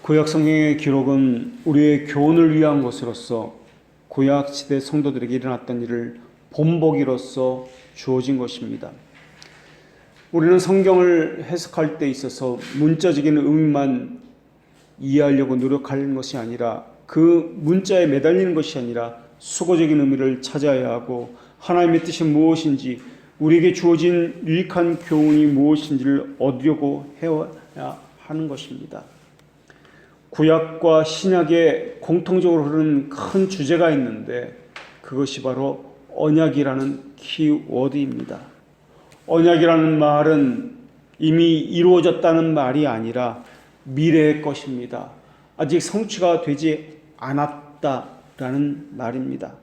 구약 성경의 기록은 우리의 교훈을 위한 것으로서 구약 시대 성도들에게 일어났던 일을 본보기로서 주어진 것입니다. 우리는 성경을 해석할 때 있어서 문자적인 의미만 이해하려고 노력하는 것이 아니라 그 문자에 매달리는 것이 아니라 수고적인 의미를 찾아야 하고 하나님의 뜻이 무엇인지 우리에게 주어진 유익한 교훈이 무엇인지를 얻으려고 해야 하는 것입니다. 구약과 신약에 공통적으로 흐르는 큰 주제가 있는데 그것이 바로 언약이라는 키워드입니다. 언약이라는 말은 이미 이루어졌다는 말이 아니라 미래의 것입니다. 아직 성취가 되지 않았다라는 말입니다.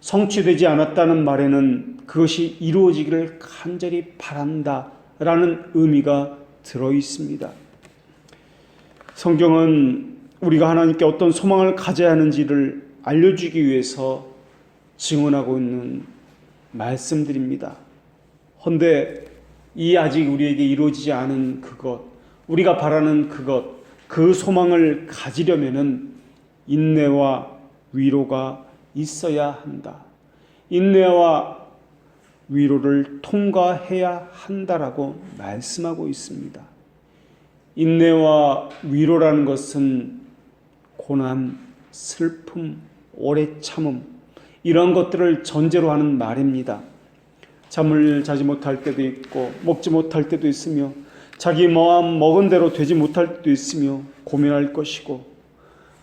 성취되지 않았다는 말에는 그것이 이루어지기를 간절히 바란다라는 의미가 들어 있습니다. 성경은 우리가 하나님께 어떤 소망을 가져야 하는지를 알려주기 위해서 증언하고 있는 말씀들입니다. 헌데 이 아직 우리에게 이루어지지 않은 그것, 우리가 바라는 그것, 그 소망을 가지려면은 인내와 위로가 있어야 한다. 인내와 위로를 통과해야 한다라고 말씀하고 있습니다. 인내와 위로라는 것은 고난, 슬픔, 오래 참음 이런 것들을 전제로 하는 말입니다. 잠을 자지 못할 때도 있고 먹지 못할 때도 있으며 자기 마음 먹은 대로 되지 못할 때도 있으며 고민할 것이고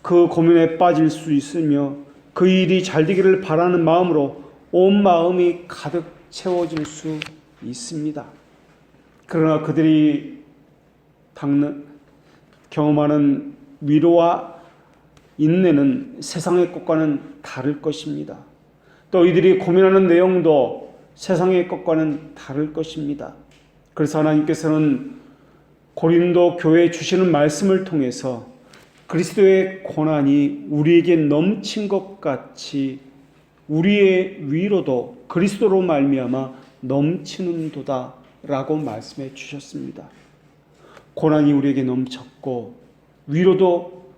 그 고민에 빠질 수 있으며 그 일이 잘 되기를 바라는 마음으로 온 마음이 가득 채워질 수 있습니다. 그러나 그들이 경험하는 위로와 인내는 세상의 것과는 다를 것입니다. 또 이들이 고민하는 내용도 세상의 것과는 다를 것입니다. 그래서 하나님께서는 고린도 교회에 주시는 말씀을 통해서 그리스도의 고난이 우리에게 넘친 것 같이 우리의 위로도 그리스도로 말미암아 넘치는도다 라고 말씀해 주셨습니다. 고난이 우리에게 넘쳤고 위로도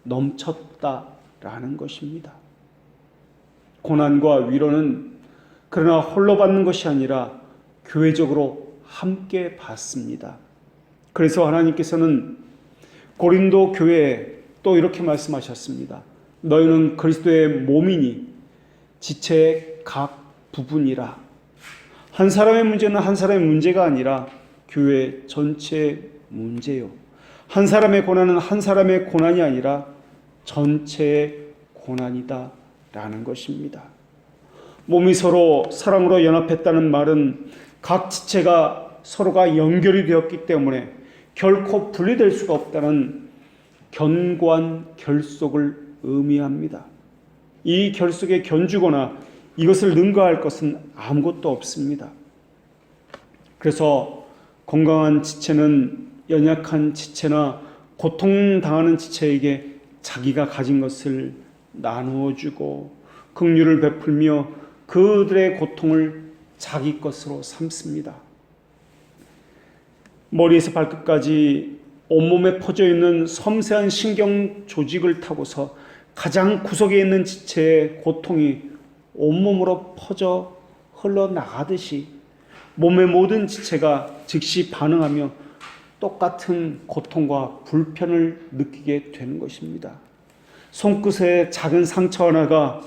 넘쳤다라는 것입니다. 고난과 위로는 그러나 홀로 받는 것이 아니라 교회적으로 함께 받습니다. 그래서 하나님께서는 고린도 교회에 또 이렇게 말씀하셨습니다. 너희는 그리스도의 몸이니 지체의 각 부분이라. 한 사람의 문제는 한 사람의 문제가 아니라 교회 전체의 문제요. 한 사람의 고난은 한 사람의 고난이 아니라 전체의 고난이다 라는 것입니다. 몸이 서로 사랑으로 연합했다는 말은 각 지체가 서로가 연결이 되었기 때문에 결코 분리될 수가 없다는 견고한 결속을 의미합니다. 이 결속에 견주거나 이것을 능가할 것은 아무것도 없습니다. 그래서 건강한 지체는 연약한 지체나 고통당하는 지체에게 자기가 가진 것을 나누어주고 긍휼을 베풀며 그들의 고통을 자기 것으로 삼습니다. 머리에서 발끝까지 온몸에 퍼져 있는 섬세한 신경 조직을 타고서 가장 구석에 있는 지체의 고통이 온몸으로 퍼져 흘러나가듯이 몸의 모든 지체가 즉시 반응하며 똑같은 고통과 불편을 느끼게 되는 것입니다. 손끝에 작은 상처 하나가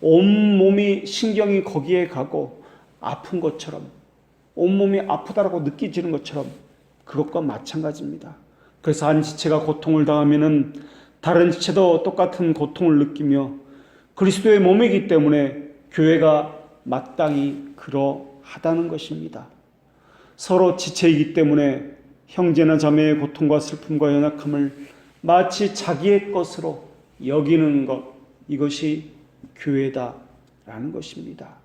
온몸이 신경이 거기에 가고 아픈 것처럼 온몸이 아프다라고 느껴지는 것처럼 그것과 마찬가지입니다. 그래서 한 지체가 고통을 당하면은 다른 지체도 똑같은 고통을 느끼며 그리스도의 몸이기 때문에 교회가 마땅히 그러하다는 것입니다. 서로 지체이기 때문에 형제나 자매의 고통과 슬픔과 연약함을 마치 자기의 것으로 여기는 것, 이것이 교회다라는 것입니다.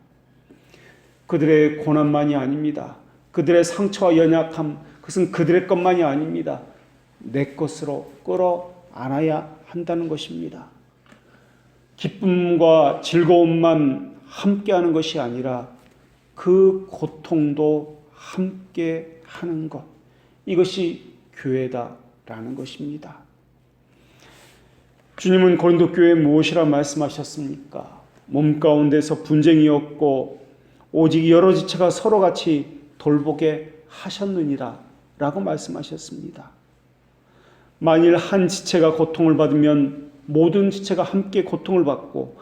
그들의 고난만이 아닙니다. 그들의 상처와 연약함, 그것은 그들의 것만이 아닙니다. 내 것으로 끌어안아야 한다는 것입니다. 기쁨과 즐거움만 함께하는 것이 아니라 그 고통도 함께 하는 것, 이것이 교회다라는 것입니다. 주님은 고린도 교회에 무엇이라 말씀하셨습니까? 몸 가운데서 분쟁이었고 오직 여러 지체가 서로 같이 돌보게 하셨느니라 라고 말씀하셨습니다. 만일 한 지체가 고통을 받으면 모든 지체가 함께 고통을 받고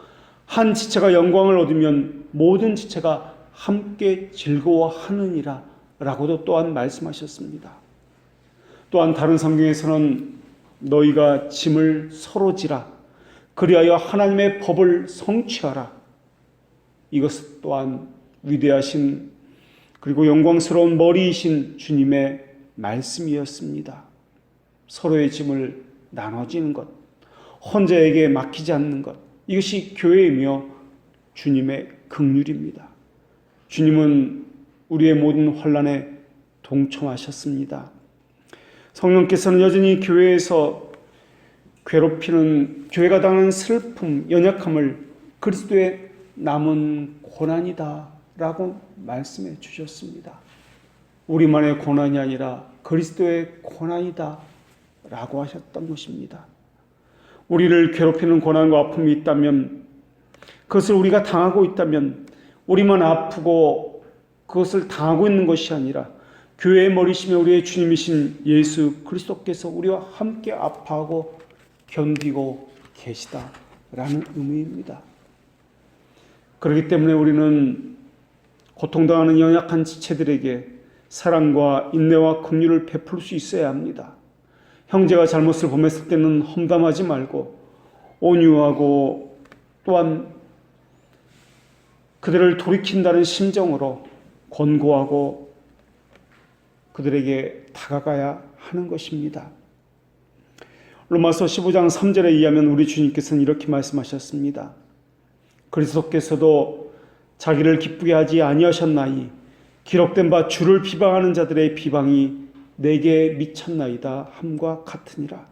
한 지체가 영광을 얻으면 모든 지체가 함께 즐거워하느니라 라고도 또한 말씀하셨습니다. 또한 다른 성경에서는 너희가 짐을 서로 지라 그리하여 하나님의 법을 성취하라. 이것 또한 위대하신 그리고 영광스러운 머리이신 주님의 말씀이었습니다. 서로의 짐을 나눠지는 것, 혼자에게 맡기지 않는 것, 이것이 교회이며 주님의 긍휼입니다. 주님은 우리의 모든 환난에 동참하셨습니다. 성령께서는 여전히 교회에서 괴롭히는 교회가 당하는 슬픔, 연약함을 그리스도의 남은 고난이다 라고 말씀해 주셨습니다. 우리만의 고난이 아니라 그리스도의 고난이다 라고 하셨던 것입니다. 우리를 괴롭히는 고난과 아픔이 있다면, 그것을 우리가 당하고 있다면 우리만 아프고 그것을 당하고 있는 것이 아니라 교회의 머리시며 우리의 주님이신 예수 그리스도께서 우리와 함께 아파하고 견디고 계시다라는 의미입니다. 그렇기 때문에 우리는 고통당하는 연약한 지체들에게 사랑과 인내와 긍휼을 베풀 수 있어야 합니다. 형제가 잘못을 범했을 때는 험담하지 말고 온유하고 또한 그들을 돌이킨다는 심정으로 권고하고 그들에게 다가가야 하는 것입니다. 로마서 15장 3절에 의하면 우리 주님께서는 이렇게 말씀하셨습니다. 그리스도께서도 자기를 기쁘게 하지 아니하셨나니 기록된 바 주를 비방하는 자들의 비방이 내게 미쳤나이다 함과 같으니라.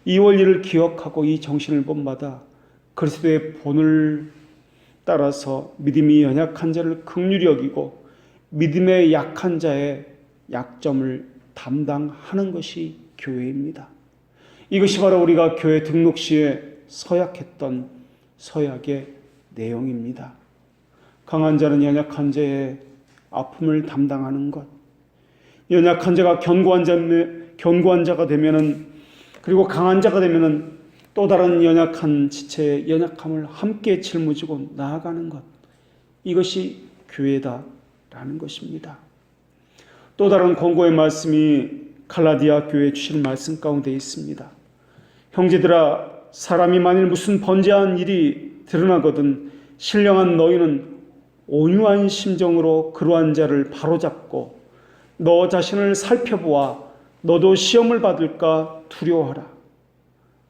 이 원리를 기억하고 이 정신을 본받아 그리스도의 본을 따라서 믿음이 연약한 자를 긍휼히 여기고 믿음의 약한 자의 약점을 담당하는 것이 교회입니다. 이것이 바로 우리가 교회 등록 시에 서약했던 서약의 내용입니다. 강한 자는 연약한 자의 아픔을 담당하는 것, 연약한 자가 견고한 자가 되면은, 그리고 강한 자가 되면은 또 다른 연약한 지체의 연약함을 함께 짊어지고 나아가는 것, 이것이 교회다라는 것입니다. 또 다른 권고의 말씀이 갈라디아 교회에 주신 말씀 가운데 있습니다. 형제들아, 사람이 만일 무슨 번제한 일이 드러나거든 신령한 너희는 온유한 심정으로 그러한 자를 바로잡고 너 자신을 살펴보아 너도 시험을 받을까 두려워하라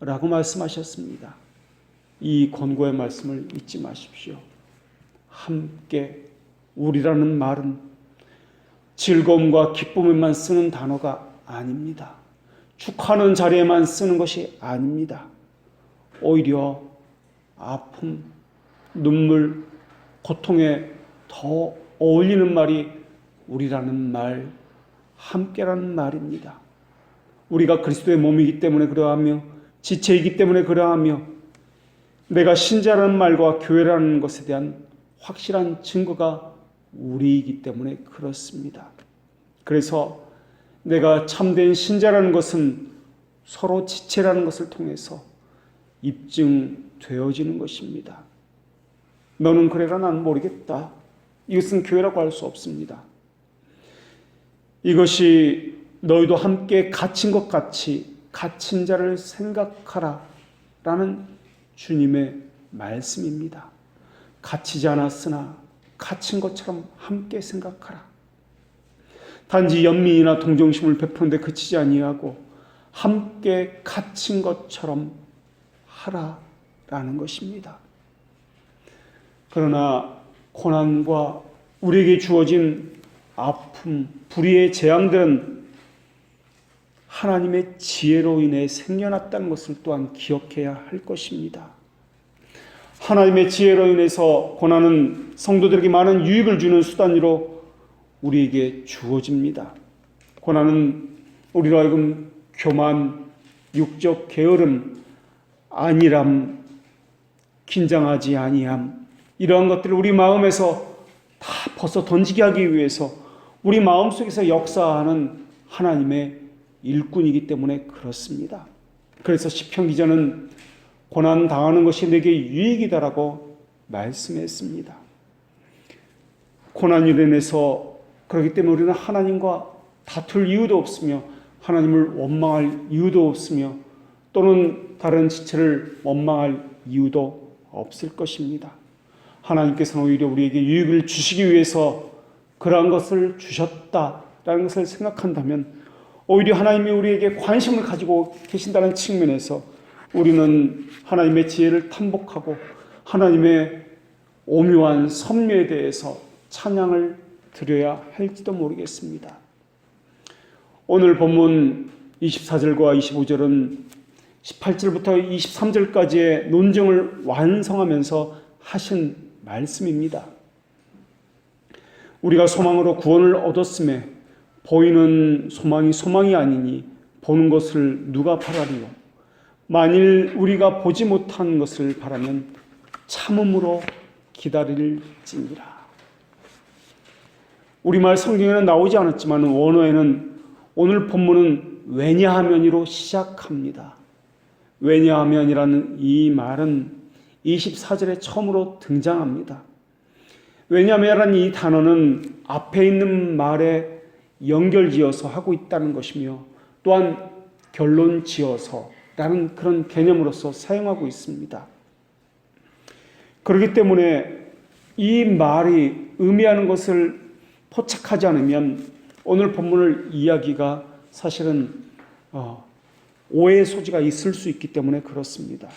라고 말씀하셨습니다. 이 권고의 말씀을 잊지 마십시오. 함께, 우리라는 말은 즐거움과 기쁨에만 쓰는 단어가 아닙니다. 축하하는 자리에만 쓰는 것이 아닙니다. 오히려 아픔, 눈물, 고통에 더 어울리는 말이 우리라는 말, 함께라는 말입니다. 우리가 그리스도의 몸이기 때문에 그러하며 지체이기 때문에 그러하며 내가 신자라는 말과 교회라는 것에 대한 확실한 증거가 우리이기 때문에 그렇습니다. 그래서 내가 참된 신자라는 것은 서로 지체라는 것을 통해서 입증되어지는 것입니다. 너는 그래라 난 모르겠다. 이것은 교회라고 할 수 없습니다. 이것이 너희도 함께 갇힌 것 같이 갇힌 자를 생각하라 라는 주님의 말씀입니다. 갇히지 않았으나 갇힌 것처럼 함께 생각하라. 단지 연민이나 동정심을 베푸는데 그치지 아니하고 함께 갇힌 것처럼 하라라는 것입니다. 그러나 고난과 우리에게 주어진 아픔, 불의의 재앙들은 하나님의 지혜로 인해 생겨났다는 것을 또한 기억해야 할 것입니다. 하나님의 지혜로 인해서 고난은 성도들에게 많은 유익을 주는 수단으로 우리에게 주어집니다. 고난은 우리로 하여금 교만, 육적 게으름, 안일함, 긴장하지 아니함, 이러한 것들을 우리 마음에서 다 벗어 던지게 하기 위해서 우리 마음속에서 역사하는 하나님의 일꾼이기 때문에 그렇습니다. 그래서 시편 기자는 고난 당하는 것이 내게 유익이다라고 말씀했습니다. 고난으로 인해서 그렇기 때문에 우리는 하나님과 다툴 이유도 없으며 하나님을 원망할 이유도 없으며 또는 다른 지체를 원망할 이유도 없을 것입니다. 하나님께서는 오히려 우리에게 유익을 주시기 위해서 그러한 것을 주셨다라는 것을 생각한다면 오히려 하나님이 우리에게 관심을 가지고 계신다는 측면에서 우리는 하나님의 지혜를 탐복하고 하나님의 오묘한 섭리에 대해서 찬양을 드려야 할지도 모르겠습니다. 오늘 본문 24절과 25절은 18절부터 23절까지의 논증을 완성하면서 하신 말씀입니다. 우리가 소망으로 구원을 얻었음에 보이는 소망이 소망이 아니니 보는 것을 누가 바라리요? 만일 우리가 보지 못한 것을 바라면 참음으로 기다릴지니라. 우리말 성경에는 나오지 않았지만 원어에는 오늘 본문은 왜냐하면이로 시작합니다. 왜냐하면이라는 이 말은 24절에 처음으로 등장합니다. 왜냐하면이라는 이 단어는 앞에 있는 말에 연결지어서 하고 있다는 것이며 또한 결론지어서라는 그런 개념으로서 사용하고 있습니다. 그렇기 때문에 이 말이 의미하는 것을 포착하지 않으면 오늘 본문을 이야기가 사실은 오해의 소지가 있을 수 있기 때문에 그렇습니다.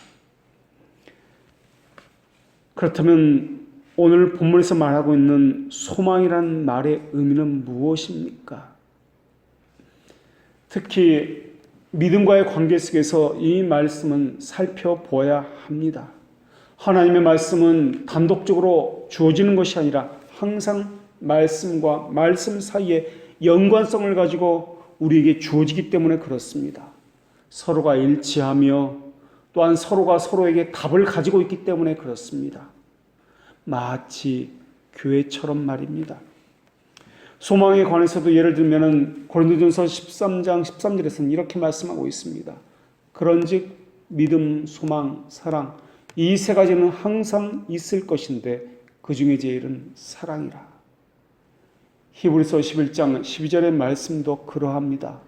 그렇다면 오늘 본문에서 말하고 있는 소망이라는 말의 의미는 무엇입니까? 특히 믿음과의 관계 속에서 이 말씀은 살펴보아야 합니다. 하나님의 말씀은 단독적으로 주어지는 것이 아니라 항상 말씀과 말씀 사이에 연관성을 가지고 우리에게 주어지기 때문에 그렇습니다. 서로가 일치하며 또한 서로가 서로에게 답을 가지고 있기 때문에 그렇습니다. 마치 교회처럼 말입니다. 소망에 관해서도 예를 들면 고린도전서 13장 13절에서는 이렇게 말씀하고 있습니다. 그런즉 믿음, 소망, 사랑 이 세 가지는 항상 있을 것인데 그 중에 제일은 사랑이라. 히브리서 11장 12절의 말씀도 그러합니다.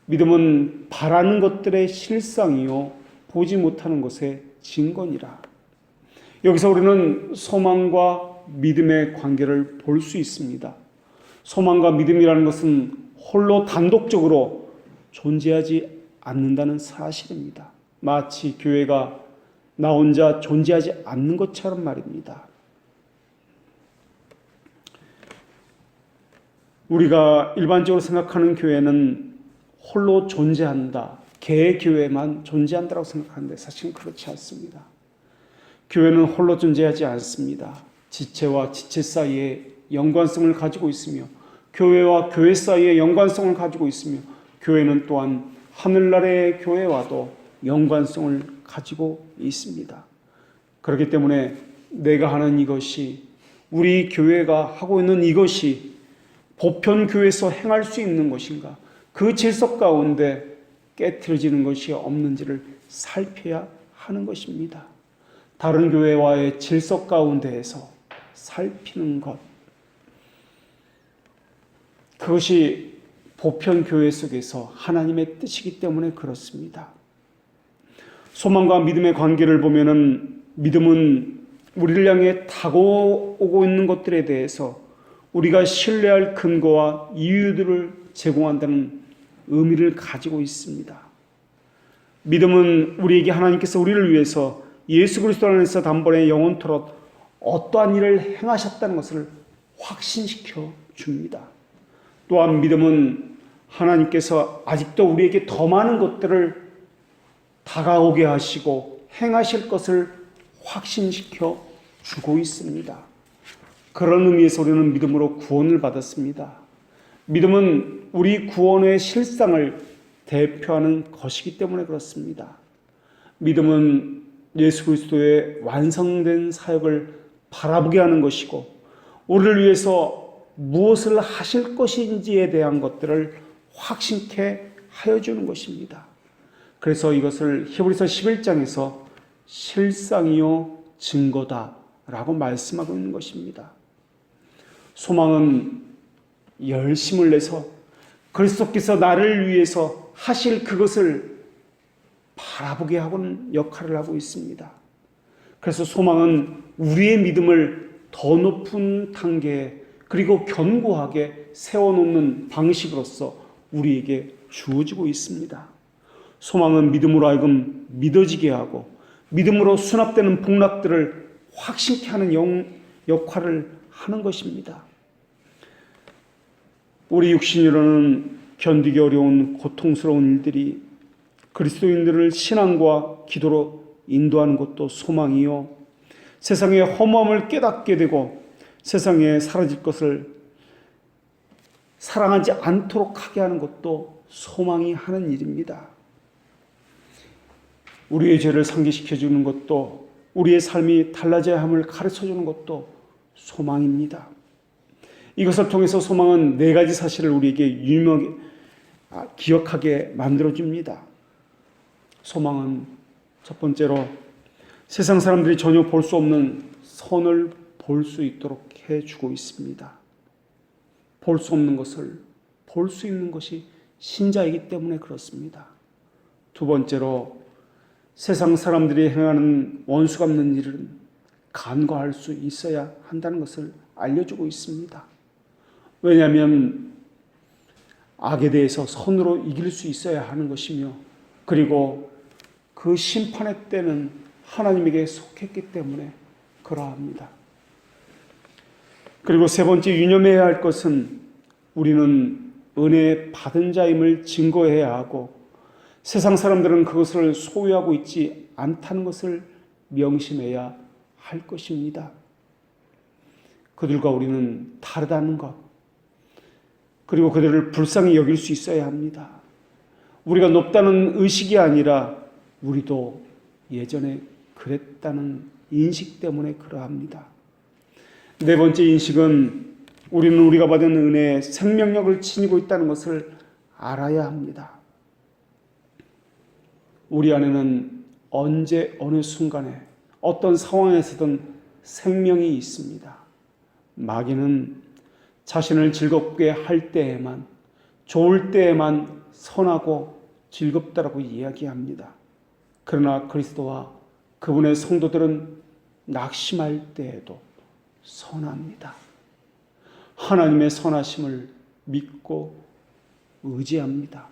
믿음은 바라는 것들의 실상이요 보지 못하는 것의 증거니라. 여기서 우리는 소망과 믿음의 관계를 볼 수 있습니다. 소망과 믿음이라는 것은 홀로 단독적으로 존재하지 않는다는 사실입니다. 마치 교회가 나 혼자 존재하지 않는 것처럼 말입니다. 우리가 일반적으로 생각하는 교회는 홀로 존재한다, 개교회만 존재한다고 생각하는데 사실은 그렇지 않습니다. 교회는 홀로 존재하지 않습니다. 지체와 지체 사이에 연관성을 가지고 있으며 교회와 교회 사이에 연관성을 가지고 있으며 교회는 또한 하늘나라의 교회와도 연관성을 가지고 있습니다. 그렇기 때문에 내가 하는 이것이 우리 교회가 하고 있는 이것이 보편교회에서 행할 수 있는 것인가, 그 질서 가운데 깨트려지는 것이 없는지를 살펴야 하는 것입니다. 다른 교회와의 질서 가운데에서 살피는 것, 그것이 보편교회 속에서 하나님의 뜻이기 때문에 그렇습니다. 소망과 믿음의 관계를 보면은 믿음은 우리를 향해 다가오고 있는 것들에 대해서 우리가 신뢰할 근거와 이유들을 제공한다는 의미를 가지고 있습니다. 믿음은 우리에게 하나님께서 우리를 위해서 예수 그리스도 안에서 단번에 영원토록 어떠한 일을 행하셨다는 것을 확신시켜 줍니다. 또한 믿음은 하나님께서 아직도 우리에게 더 많은 것들을 다가오게 하시고 행하실 것을 확신시켜 주고 있습니다. 그런 의미에서 우리는 믿음으로 구원을 받았습니다. 믿음은 우리 구원의 실상을 대표하는 것이기 때문에 그렇습니다. 믿음은 예수 그리스도의 완성된 사역을 바라보게 하는 것이고 우리를 위해서 무엇을 하실 것인지에 대한 것들을 확신케 하여 주는 것입니다. 그래서 이것을 히브리서 11장에서 실상이요 증거다라고 말씀하고 있는 것입니다. 소망은 열심을 내서 그리스도께서 나를 위해서 하실 그것을 바라보게 하는 역할을 하고 있습니다. 그래서 소망은 우리의 믿음을 더 높은 단계에 그리고 견고하게 세워놓는 방식으로서 우리에게 주어지고 있습니다. 소망은 믿음으로 하여금 믿어지게 하고 믿음으로 수납되는 복락들을 확신케 하는 역할을 하는 것입니다. 우리 육신으로는 견디기 어려운 고통스러운 일들이 그리스도인들을 신앙과 기도로 인도하는 것도 소망이요. 세상의 허무함을 깨닫게 되고 세상에 사라질 것을 사랑하지 않도록 하게 하는 것도 소망이 하는 일입니다. 우리의 죄를 상기시켜 주는 것도 우리의 삶이 달라져야 함을 가르쳐 주는 것도 소망입니다. 이것을 통해서 소망은 네 가지 사실을 우리에게 기억하게 만들어줍니다. 소망은 첫 번째로 세상 사람들이 전혀 볼 수 없는 선을 볼 수 있도록 해주고 있습니다. 볼 수 없는 것을 볼 수 있는 것이 신자이기 때문에 그렇습니다. 두 번째로 세상 사람들이 행하는 원수 갚는 일은 간과할 수 있어야 한다는 것을 알려주고 있습니다. 왜냐하면 악에 대해서 선으로 이길 수 있어야 하는 것이며 그리고 그 심판의 때는 하나님에게 속했기 때문에 그러합니다. 그리고 세 번째 유념해야 할 것은 우리는 은혜 받은 자임을 증거해야 하고 세상 사람들은 그것을 소유하고 있지 않다는 것을 명심해야 할 것입니다. 그들과 우리는 다르다는 것, 그리고 그들을 불쌍히 여길 수 있어야 합니다. 우리가 높다는 의식이 아니라 우리도 예전에 그랬다는 인식 때문에 그러합니다. 네 번째 인식은 우리는 우리가 받은 은혜의 생명력을 지니고 있다는 것을 알아야 합니다. 우리 안에는 언제 어느 순간에 어떤 상황에서든 생명이 있습니다. 마귀는 자신을 즐겁게 할 때에만, 좋을 때에만 선하고 즐겁다라고 이야기합니다. 그러나 그리스도와 그분의 성도들은 낙심할 때에도 선합니다. 하나님의 선하심을 믿고 의지합니다.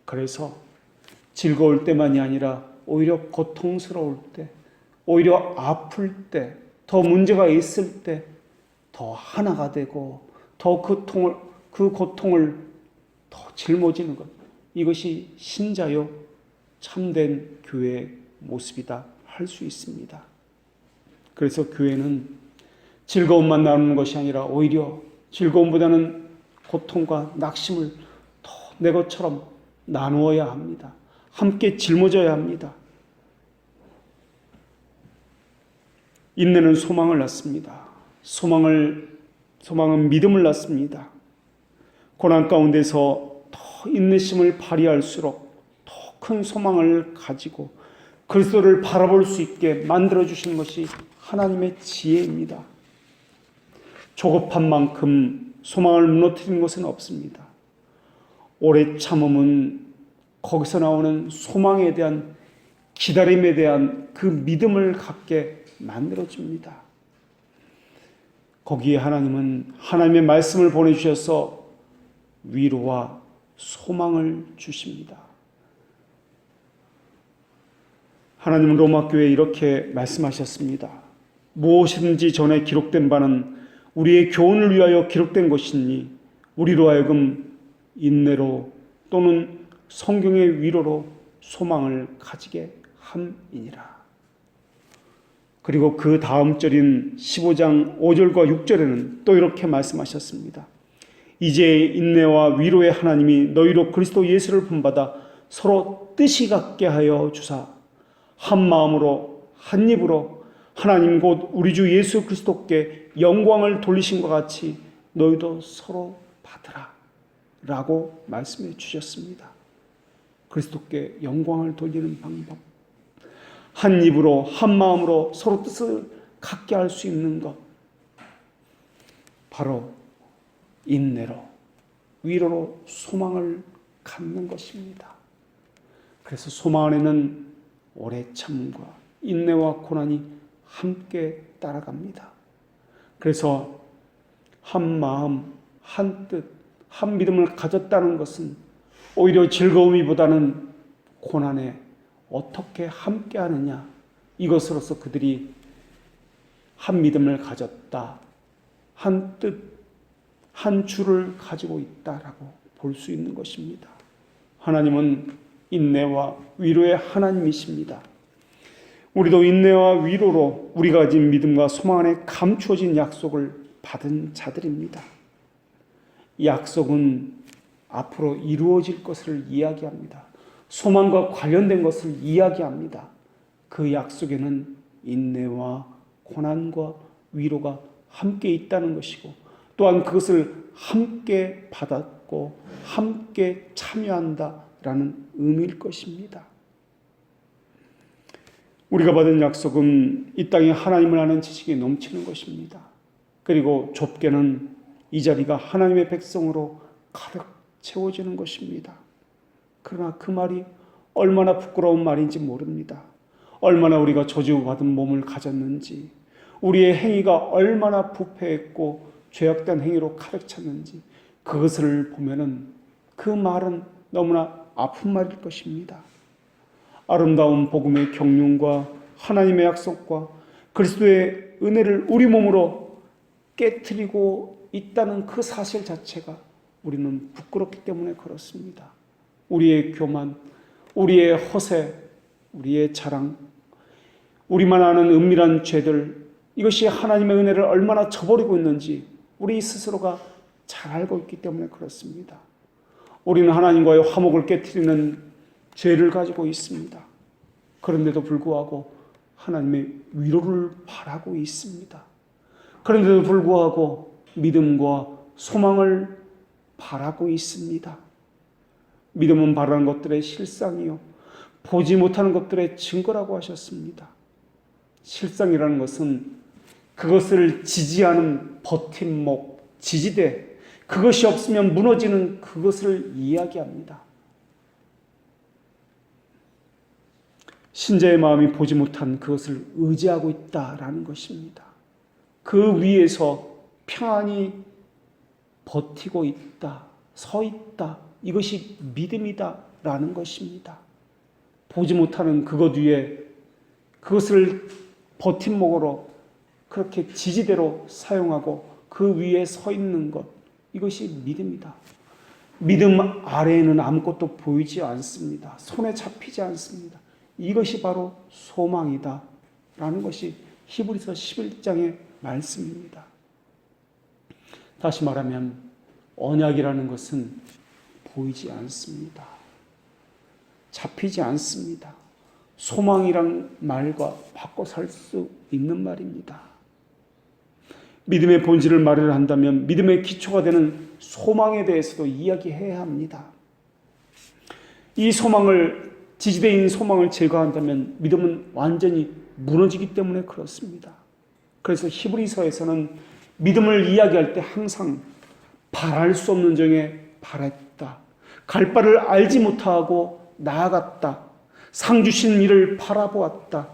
그래서 즐거울 때만이 아니라 오히려 고통스러울 때, 오히려 아플 때, 더 문제가 있을 때 더 하나가 되고 더 그 고통을 더 짊어지는 것, 이것이 신자요 참된 교회의 모습이다 할 수 있습니다. 그래서 교회는 즐거움만 나누는 것이 아니라 오히려 즐거움보다는 고통과 낙심을 더 내 것처럼 나누어야 합니다. 함께 짊어져야 합니다. 인내는 소망을 낳습니다. 소망은 믿음을 낳습니다. 고난 가운데서 더 인내심을 발휘할수록 더 큰 소망을 가지고 그리스도를 바라볼 수 있게 만들어주시는 것이 하나님의 지혜입니다. 조급한 만큼 소망을 무너뜨리는 것은 없습니다. 오래 참음은 거기서 나오는 소망에 대한 기다림에 대한 그 믿음을 갖게 만들어줍니다. 거기에 하나님은 하나님의 말씀을 보내주셔서 위로와 소망을 주십니다. 하나님은 로마 교회에 이렇게 말씀하셨습니다. 무엇이든지 전에 기록된 바는 우리의 교훈을 위하여 기록된 것이니 우리로 하여금 인내로 또는 성경의 위로로 소망을 가지게 함이니라. 그리고 그 다음 절인 15장 5절과 6절에는 또 이렇게 말씀하셨습니다. 이제 인내와 위로의 하나님이 너희로 그리스도 예수를 본받아 서로 뜻이 같게 하여 주사 한 마음으로 한 입으로 하나님 곧 우리 주 예수 그리스도께 영광을 돌리신 것 같이 너희도 서로 받으라 라고 말씀해 주셨습니다. 그리스도께 영광을 돌리는 방법, 한 입으로 한 마음으로 서로 뜻을 갖게 할 수 있는 것, 바로 인내로 위로로 소망을 갖는 것입니다. 그래서 소망 안에는 오래 참음과 인내와 고난이 함께 따라갑니다. 그래서 한 마음, 한 뜻, 한 믿음을 가졌다는 것은 오히려 즐거움이보다는 고난에 어떻게 함께 하느냐, 이것으로서 그들이 한 믿음을 가졌다, 한 뜻, 한 주를 가지고 있다라고 볼 수 있는 것입니다. 하나님은 인내와 위로의 하나님이십니다. 우리도 인내와 위로로 우리가 가진 믿음과 소망 안에 감추어진 약속을 받은 자들입니다. 약속은 앞으로 이루어질 것을 이야기합니다. 소망과 관련된 것을 이야기합니다. 그 약속에는 인내와 고난과 위로가 함께 있다는 것이고, 또한 그것을 함께 받았고 함께 참여한다라는 의미일 것입니다. 우리가 받은 약속은 이 땅에 하나님을 아는 지식이 넘치는 것입니다. 그리고 좁게는 이 자리가 하나님의 백성으로 가득 채워지는 것입니다. 그러나 그 말이 얼마나 부끄러운 말인지 모릅니다. 얼마나 우리가 저주받은 몸을 가졌는지, 우리의 행위가 얼마나 부패했고 죄악된 행위로 가득 찼는지, 그것을 보면은 그 말은 너무나 아픈 말일 것입니다. 아름다운 복음의 경륜과 하나님의 약속과 그리스도의 은혜를 우리 몸으로 깨트리고 있다는 그 사실 자체가 우리는 부끄럽기 때문에 그렇습니다. 우리의 교만, 우리의 허세, 우리의 자랑, 우리만 아는 은밀한 죄들, 이것이 하나님의 은혜를 얼마나 저버리고 있는지 우리 스스로가 잘 알고 있기 때문에 그렇습니다. 우리는 하나님과의 화목을 깨트리는 죄를 가지고 있습니다. 그런데도 불구하고 하나님의 위로를 바라고 있습니다. 그런데도 불구하고 믿음과 소망을 바라고 있습니다. 믿음은 바라는 것들의 실상이요, 보지 못하는 것들의 증거라고 하셨습니다. 실상이라는 것은 그것을 지지하는 버팀목, 지지대, 그것이 없으면 무너지는 그것을 이야기합니다. 신자의 마음이 보지 못한 그것을 의지하고 있다라는 것입니다. 그 위에서 평안히 버티고 있다, 서 있다, 이것이 믿음이다라는 것입니다. 보지 못하는 그것 위에 그것을 버팀목으로 그렇게 지지대로 사용하고 그 위에 서 있는 것, 이것이 믿음이다. 믿음 아래에는 아무것도 보이지 않습니다. 손에 잡히지 않습니다. 이것이 바로 소망이다 라는 것이 히브리서 11장의 말씀입니다. 다시 말하면 언약이라는 것은 보이지 않습니다. 잡히지 않습니다. 소망이란 말과 바꿔 살 수 있는 말입니다. 믿음의 본질을 말을 한다면 믿음의 기초가 되는 소망에 대해서도 이야기해야 합니다. 이 소망을, 지지대인 소망을 제거한다면 믿음은 완전히 무너지기 때문에 그렇습니다. 그래서 히브리서에서는 믿음을 이야기할 때 항상 바랄 수 없는 중에 바랐다, 갈 바를 알지 못하고 나아갔다, 상 주신 이를 바라보았다,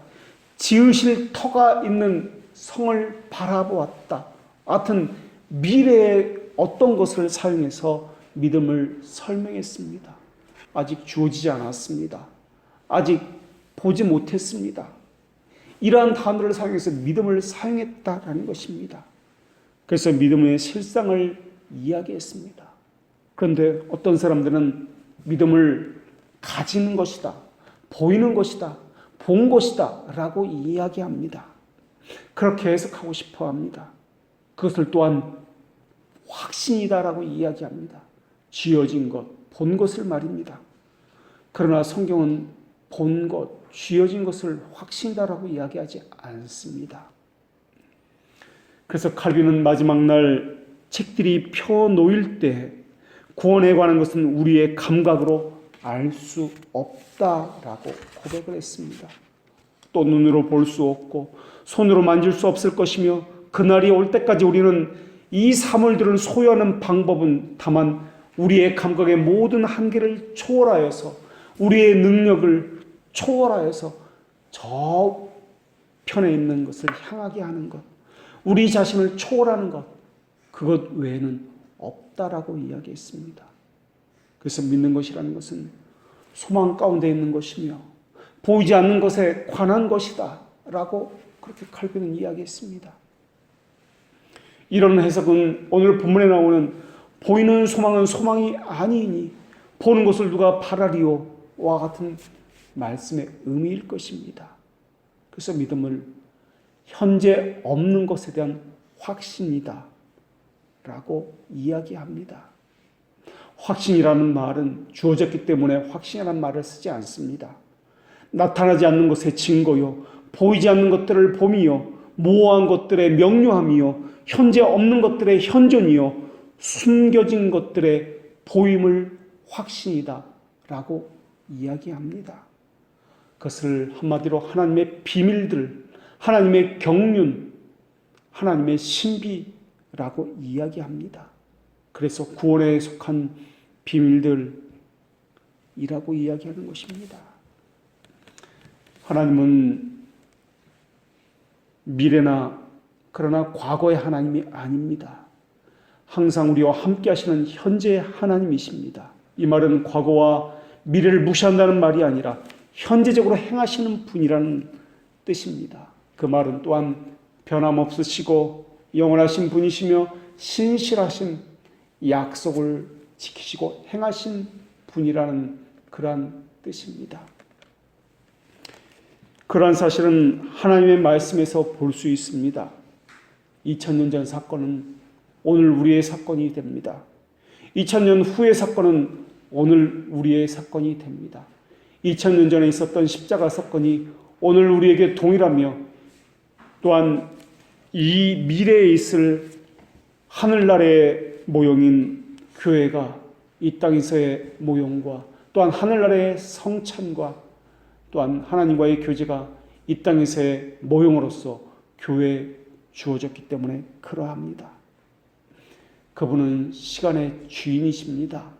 지으실 터가 있는 성을 바라보았다, 하여튼 미래의 어떤 것을 사용해서 믿음을 설명했습니다. 아직 주어지지 않았습니다. 아직 보지 못했습니다. 이러한 단어를 사용해서 믿음을 사용했다라는 것입니다. 그래서 믿음의 실상을 이야기했습니다. 그런데 어떤 사람들은 믿음을 가지는 것이다, 보이는 것이다, 본 것이다 라고 이야기합니다. 그렇게 해석하고 싶어 합니다. 그것을 또한 확신이다라고 이야기합니다. 쥐어진 것, 본 것을 말입니다. 그러나 성경은 본 것, 쥐어진 것을 확신이다라고 이야기하지 않습니다. 그래서 칼빈은 마지막 날 책들이 펴놓일 때 구원에 관한 것은 우리의 감각으로 알 수 없다라고 고백을 했습니다. 또 눈으로 볼 수 없고 손으로 만질 수 없을 것이며 그날이 올 때까지 우리는 이 사물들을 소유하는 방법은 다만 우리의 감각의 모든 한계를 초월하여서 우리의 능력을 초월하여서 저 편에 있는 것을 향하게 하는 것, 우리 자신을 초월하는 것, 그것 외에는 없다라고 이야기했습니다. 그래서 믿는 것이라는 것은 소망 가운데 있는 것이며 보이지 않는 것에 관한 것이다 라고 그렇게 칼빈은 이야기했습니다. 이런 해석은 오늘 본문에 나오는 보이는 소망은 소망이 아니니 보는 것을 누가 바라리오와 같은 말씀의 의미일 것입니다. 그래서 믿음을 현재 없는 것에 대한 확신이다 라고 이야기합니다. 확신이라는 말은 주어졌기 때문에 확신이라는 말을 쓰지 않습니다. 나타나지 않는 것의 증거요, 보이지 않는 것들을 봄이요, 모호한 것들의 명료함이요, 현재 없는 것들의 현존이요, 숨겨진 것들의 보임을 확신이다 라고 이야기합니다. 그것을 한마디로 하나님의 비밀들, 하나님의 경륜, 하나님의 신비라고 이야기합니다. 그래서 구원에 속한 비밀들이라고 이야기하는 것입니다. 하나님은 미래나 그러나 과거의 하나님이 아닙니다. 항상 우리와 함께 하시는 현재의 하나님이십니다. 이 말은 과거와 미래를 무시한다는 말이 아니라 현재적으로 행하시는 분이라는 뜻입니다. 그 말은 또한 변함없으시고 영원하신 분이시며 신실하신 약속을 지키시고 행하신 분이라는 그러한 뜻입니다. 그러한 사실은 하나님의 말씀에서 볼 수 있습니다. 2000년 전 사건은 오늘 우리의 사건이 됩니다. 2000년 후의 사건은 오늘 우리의 사건이 됩니다. 2000년 전에 있었던 십자가 사건이 오늘 우리에게 동일하며 또한 이 미래에 있을 하늘나라의 모형인 교회가 이 땅에서의 모형과 또한 하늘나라의 성찬과 또한 하나님과의 교제가 이 땅에서의 모형으로서 교회에 주어졌기 때문에 그러합니다. 그분은 시간의 주인이십니다.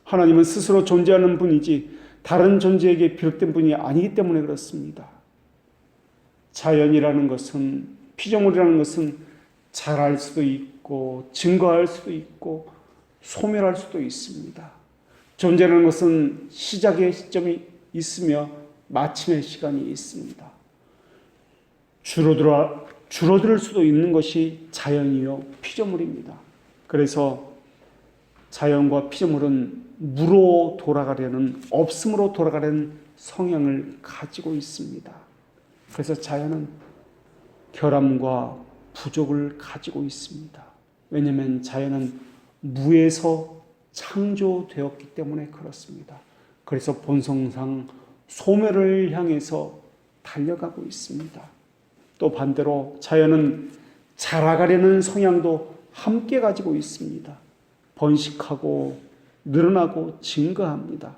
하나님은 스스로 존재하는 분이지 다른 존재에게 비롯된 분이 아니기 때문에 그렇습니다. 자연이라는 것은, 피조물이라는 것은 자랄 수도 있고 증거할 수도 있고 소멸할 수도 있습니다. 존재라는 것은 시작의 시점이 있으며 마침의 시간이 있습니다. 줄어들 수도 있는 것이 자연이요 피조물입니다. 그래서 자연과 피조물은 무로 돌아가려는, 없음으로 돌아가려는 성향을 가지고 있습니다. 그래서 자연은 결함과 부족을 가지고 있습니다. 왜냐하면 자연은 무에서 창조되었기 때문에 그렇습니다. 그래서 본성상 소멸을 향해서 달려가고 있습니다. 또 반대로 자연은 자라가려는 성향도 함께 가지고 있습니다. 번식하고 늘어나고 증가합니다.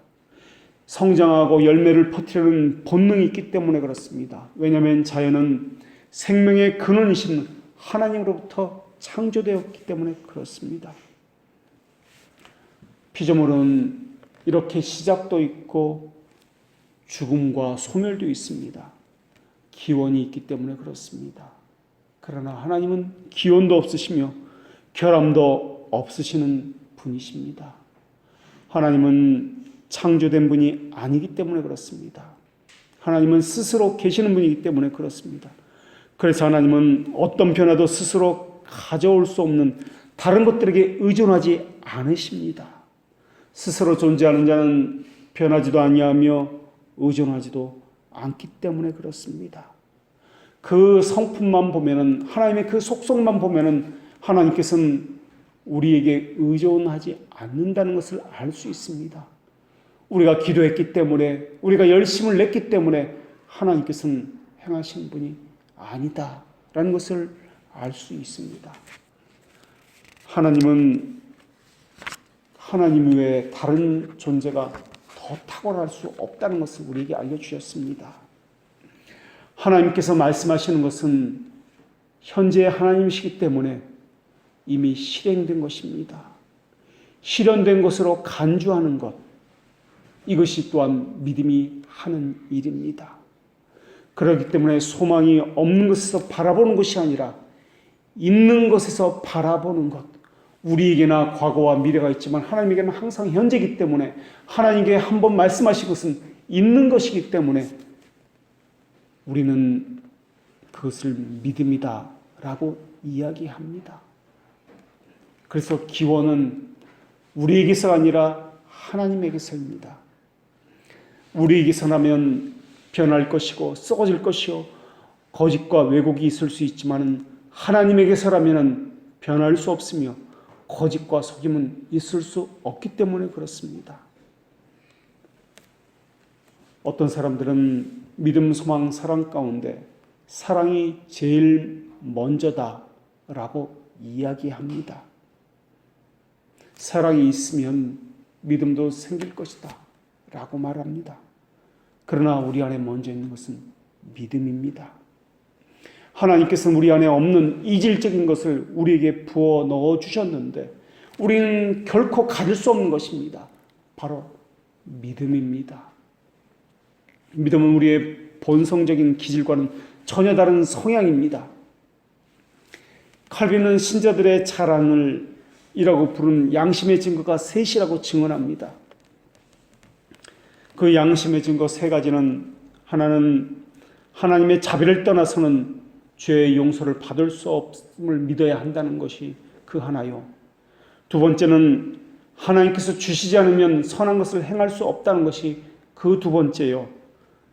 성장하고 열매를 퍼뜨리는 본능이 있기 때문에 그렇습니다. 왜냐하면 자연은 생명의 근원이신 하나님으로부터 창조되었기 때문에 그렇습니다. 피조물은 이렇게 시작도 있고 죽음과 소멸도 있습니다. 기원이 있기 때문에 그렇습니다. 그러나 하나님은 기원도 없으시며 결함도 없으시는 분이십니다. 하나님은 창조된 분이 아니기 때문에 그렇습니다. 하나님은 스스로 계시는 분이기 때문에 그렇습니다. 그래서 하나님은 어떤 변화도 스스로 가져올 수 없는 다른 것들에게 의존하지 않으십니다. 스스로 존재하는 자는 변하지도 아니하며 의존하지도 않기 때문에 그렇습니다. 그 성품만 보면은, 하나님의 그 속성만 보면은 하나님께서는 우리에게 의존하지 않는다는 것을 알 수 있습니다. 우리가 기도했기 때문에, 우리가 열심을 냈기 때문에 하나님께서는 행하신 분이 아니다라는 것을 알 수 있습니다. 하나님은 하나님 외에 다른 존재가 더 탁월할 수 없다는 것을 우리에게 알려주셨습니다. 하나님께서 말씀하시는 것은 현재 하나님이시기 때문에 이미 실행된 것입니다. 실현된 것으로 간주하는 것, 이것이 또한 믿음이 하는 일입니다. 그렇기 때문에 소망이 없는 것에서 바라보는 것이 아니라 있는 것에서 바라보는 것, 우리에게나 과거와 미래가 있지만 하나님에게는 항상 현재이기 때문에, 하나님께 한번 말씀하신 것은 있는 것이기 때문에 우리는 그것을 믿음이다 라고 이야기합니다. 그래서 기원은 우리에게서가 아니라 하나님에게서입니다. 우리에게서라면 변할 것이고 썩어질 것이요 거짓과 왜곡이 있을 수 있지만 하나님에게서라면 변할 수 없으며 거짓과 속임은 있을 수 없기 때문에 그렇습니다. 어떤 사람들은 믿음, 소망, 사랑 가운데 사랑이 제일 먼저다라고 이야기합니다. 사랑이 있으면 믿음도 생길 것이다 라고 말합니다. 그러나 우리 안에 먼저 있는 것은 믿음입니다. 하나님께서는 우리 안에 없는 이질적인 것을 우리에게 부어 넣어 주셨는데 우리는 결코 가질 수 없는 것입니다. 바로 믿음입니다. 믿음은 우리의 본성적인 기질과는 전혀 다른 성향입니다. 칼빈은 신자들의 자랑을 이라고 부르는 양심의 증거가 셋이라고 증언합니다. 그 양심의 증거 세 가지는, 하나는 하나님의 자비를 떠나서는 죄의 용서를 받을 수 없음을 믿어야 한다는 것이 그 하나요. 두 번째는 하나님께서 주시지 않으면 선한 것을 행할 수 없다는 것이 그 두 번째요.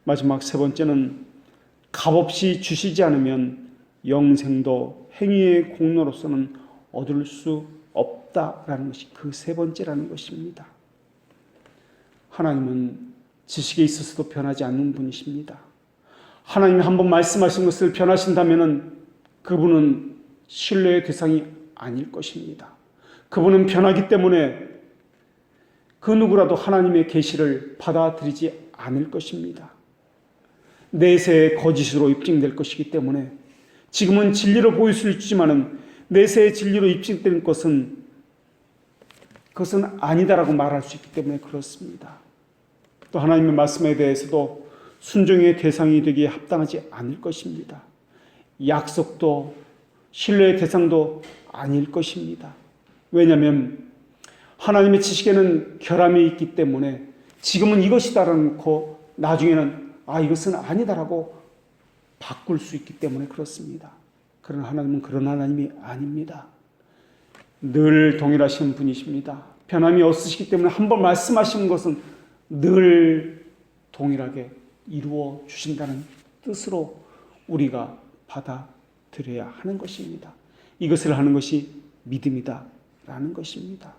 마지막 세 번째는 값없이 주시지 않으면 영생도 행위의 공로로서는 얻을 수 없다라는 것이 그 세 번째라는 것입니다. 하나님은 지식에 있어서도 변하지 않는 분이십니다. 하나님이 한번 말씀하신 것을 변하신다면 그분은 신뢰의 대상이 아닐 것입니다. 그분은 변하기 때문에 그 누구라도 하나님의 계시를 받아들이지 않을 것입니다. 내세의 거짓으로 입증될 것이기 때문에 지금은 진리로 보일 수 있지만 내세의 진리로 입증된 것은 그것은 아니다라고 말할 수 있기 때문에 그렇습니다. 또 하나님의 말씀에 대해서도 순종의 대상이 되기에 합당하지 않을 것입니다. 약속도 신뢰의 대상도 아닐 것입니다. 왜냐하면 하나님의 지식에는 결함이 있기 때문에 지금은 이것이다라고 놓고 나중에는 이것은 아니다라고 바꿀 수 있기 때문에 그렇습니다. 그러나 하나님은 그런 하나님이 아닙니다. 늘 동일하신 분이십니다. 변함이 없으시기 때문에 한번 말씀하신 것은 늘 동일하게 이루어 주신다는 뜻으로 우리가 받아들여야 하는 것입니다. 이것을 하는 것이 믿음이다라는 것입니다.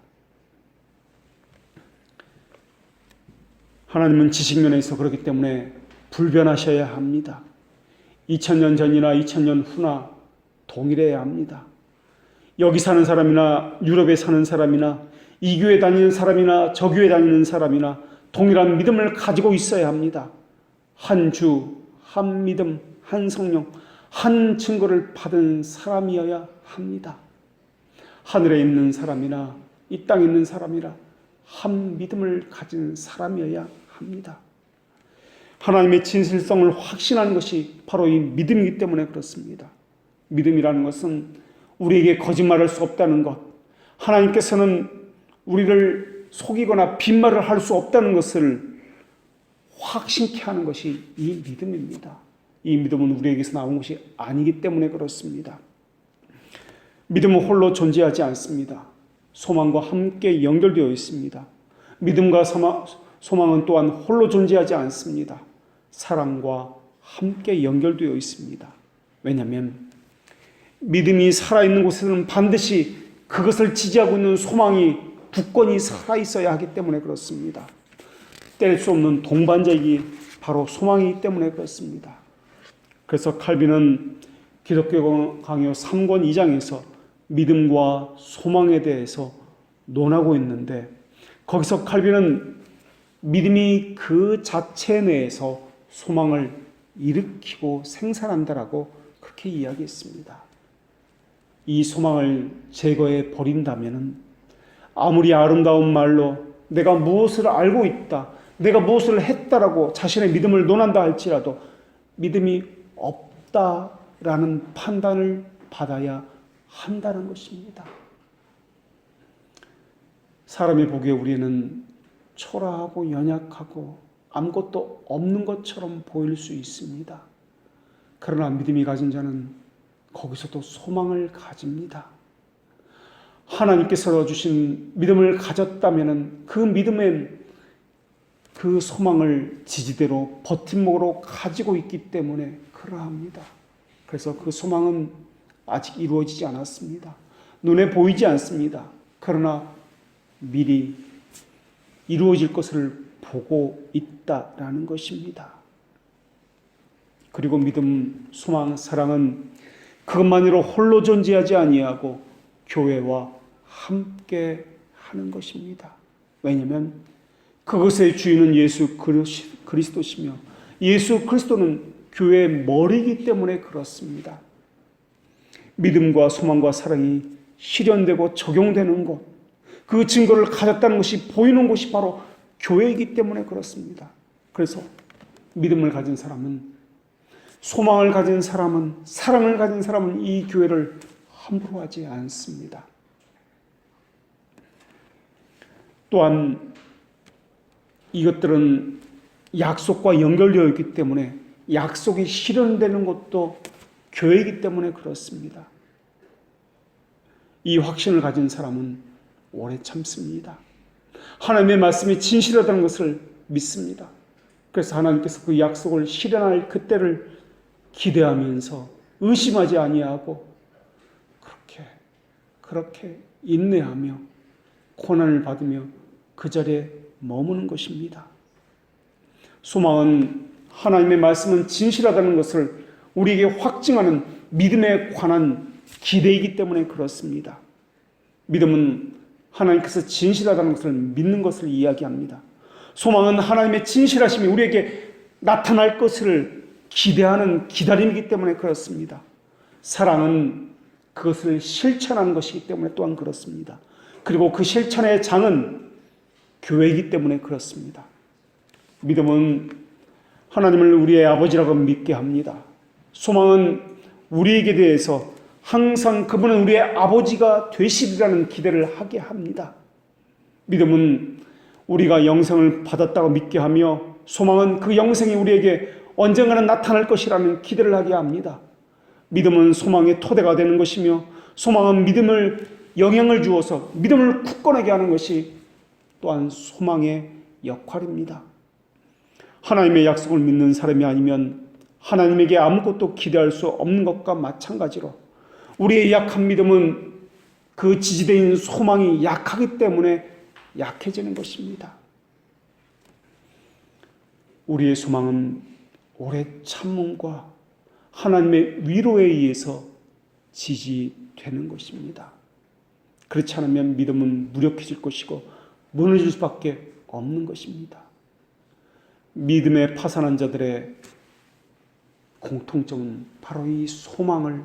하나님은 지식면에서 그렇기 때문에 불변하셔야 합니다. 2000년 전이나 2000년 후나 동일해야 합니다. 여기 사는 사람이나 유럽에 사는 사람이나 이 교회 다니는 사람이나 저 교회 다니는 사람이나 동일한 믿음을 가지고 있어야 합니다. 한 주, 한 믿음, 한 성령, 한 증거를 받은 사람이어야 합니다. 하늘에 있는 사람이나 이 땅에 있는 사람이라 한 믿음을 가진 사람이어야 합니다. 하나님의 진실성을 확신하는 것이 바로 이 믿음이기 때문에 그렇습니다. 믿음이라는 것은 우리에게 거짓말할 수 없다는 것, 하나님께서는 우리를 속이거나 빈말을 할 수 없다는 것을 확신케 하는 것이 이 믿음입니다. 이 믿음은 우리에게서 나온 것이 아니기 때문에 그렇습니다. 믿음은 홀로 존재하지 않습니다. 소망과 함께 연결되어 있습니다. 믿음과 소망은 또한 홀로 존재하지 않습니다. 사랑과 함께 연결되어 있습니다. 왜냐하면 믿음이 살아있는 곳에는 반드시 그것을 지지하고 있는 소망이 굳건히 살아있어야 하기 때문에 그렇습니다. 뗄 수 없는 동반자이기 바로 소망이기 때문에 그렇습니다. 그래서 칼빈은 기독교 강요 3권 2장에서 믿음과 소망에 대해서 논하고 있는데, 거기서 칼빈은 믿음이 그 자체 내에서 소망을 일으키고 생산한다라고 그렇게 이야기했습니다. 이 소망을 제거해 버린다면 아무리 아름다운 말로 내가 무엇을 알고 있다, 내가 무엇을 했다라고 자신의 믿음을 논한다 할지라도 믿음이 없다라는 판단을 받아야 한다는 것입니다. 사람이 보기에 우리는 초라하고 연약하고 아무것도 없는 것처럼 보일 수 있습니다. 그러나 믿음이 가진 자는 거기서도 소망을 가집니다. 하나님께서 주신 믿음을 가졌다면 그 믿음엔 그 소망을 지지대로 버팀목으로 가지고 있기 때문에 그러합니다. 그래서 그 소망은 아직 이루어지지 않았습니다. 눈에 보이지 않습니다. 그러나 미리 이루어질 것을 보고 있다라는 것입니다. 그리고 믿음, 소망, 사랑은 그것만으로 홀로 존재하지 아니하고 교회와 함께 하는 것입니다. 왜냐하면 그것의 주인은 예수 그리스도시며 예수 그리스도는 교회의 머리이기 때문에 그렇습니다. 믿음과 소망과 사랑이 실현되고 적용되는 곳, 그 증거를 가졌다는 것이 보이는 곳이 바로 교회이기 때문에 그렇습니다. 그래서 믿음을 가진 사람은, 소망을 가진 사람은, 사랑을 가진 사람은 이 교회를 함부로 하지 않습니다. 또한 이것들은 약속과 연결되어 있기 때문에 약속이 실현되는 것도 교회이기 때문에 그렇습니다. 이 확신을 가진 사람은 오래 참습니다. 하나님의 말씀이 진실하다는 것을 믿습니다. 그래서 하나님께서 그 약속을 실현할 그때를 기대하면서 의심하지 아니하고 그렇게 인내하며 고난을 받으며 그 자리에 머무는 것입니다. 소망은 하나님의 말씀은 진실하다는 것을 우리에게 확증하는 믿음에 관한 기대이기 때문에 그렇습니다. 믿음은 하나님께서 진실하다는 것을 믿는 것을 이야기합니다. 소망은 하나님의 진실하심이 우리에게 나타날 것을 기대하는 기다림이기 때문에 그렇습니다. 사랑은 그것을 실천하는 것이기 때문에 또한 그렇습니다. 그리고 그 실천의 장은 교회이기 때문에 그렇습니다. 믿음은 하나님을 우리의 아버지라고 믿게 합니다. 소망은 우리에게 대해서 항상 그분은 우리의 아버지가 되시리라는 기대를 하게 합니다. 믿음은 우리가 영생을 받았다고 믿게 하며, 소망은 그 영생이 우리에게 언젠가는 나타날 것이라는 기대를 하게 합니다. 믿음은 소망의 토대가 되는 것이며, 소망은 믿음을 영향을 주어서 믿음을 굳건하게 하는 것이 또한 소망의 역할입니다. 하나님의 약속을 믿는 사람이 아니면 하나님에게 아무것도 기대할 수 없는 것과 마찬가지로 우리의 약한 믿음은 그 지지대인 소망이 약하기 때문에 약해지는 것입니다. 우리의 소망은 오래 참음과 하나님의 위로에 의해서 지지되는 것입니다. 그렇지 않으면 믿음은 무력해질 것이고 무너질 수밖에 없는 것입니다. 믿음에 파산한 자들의 공통점은 바로 이 소망을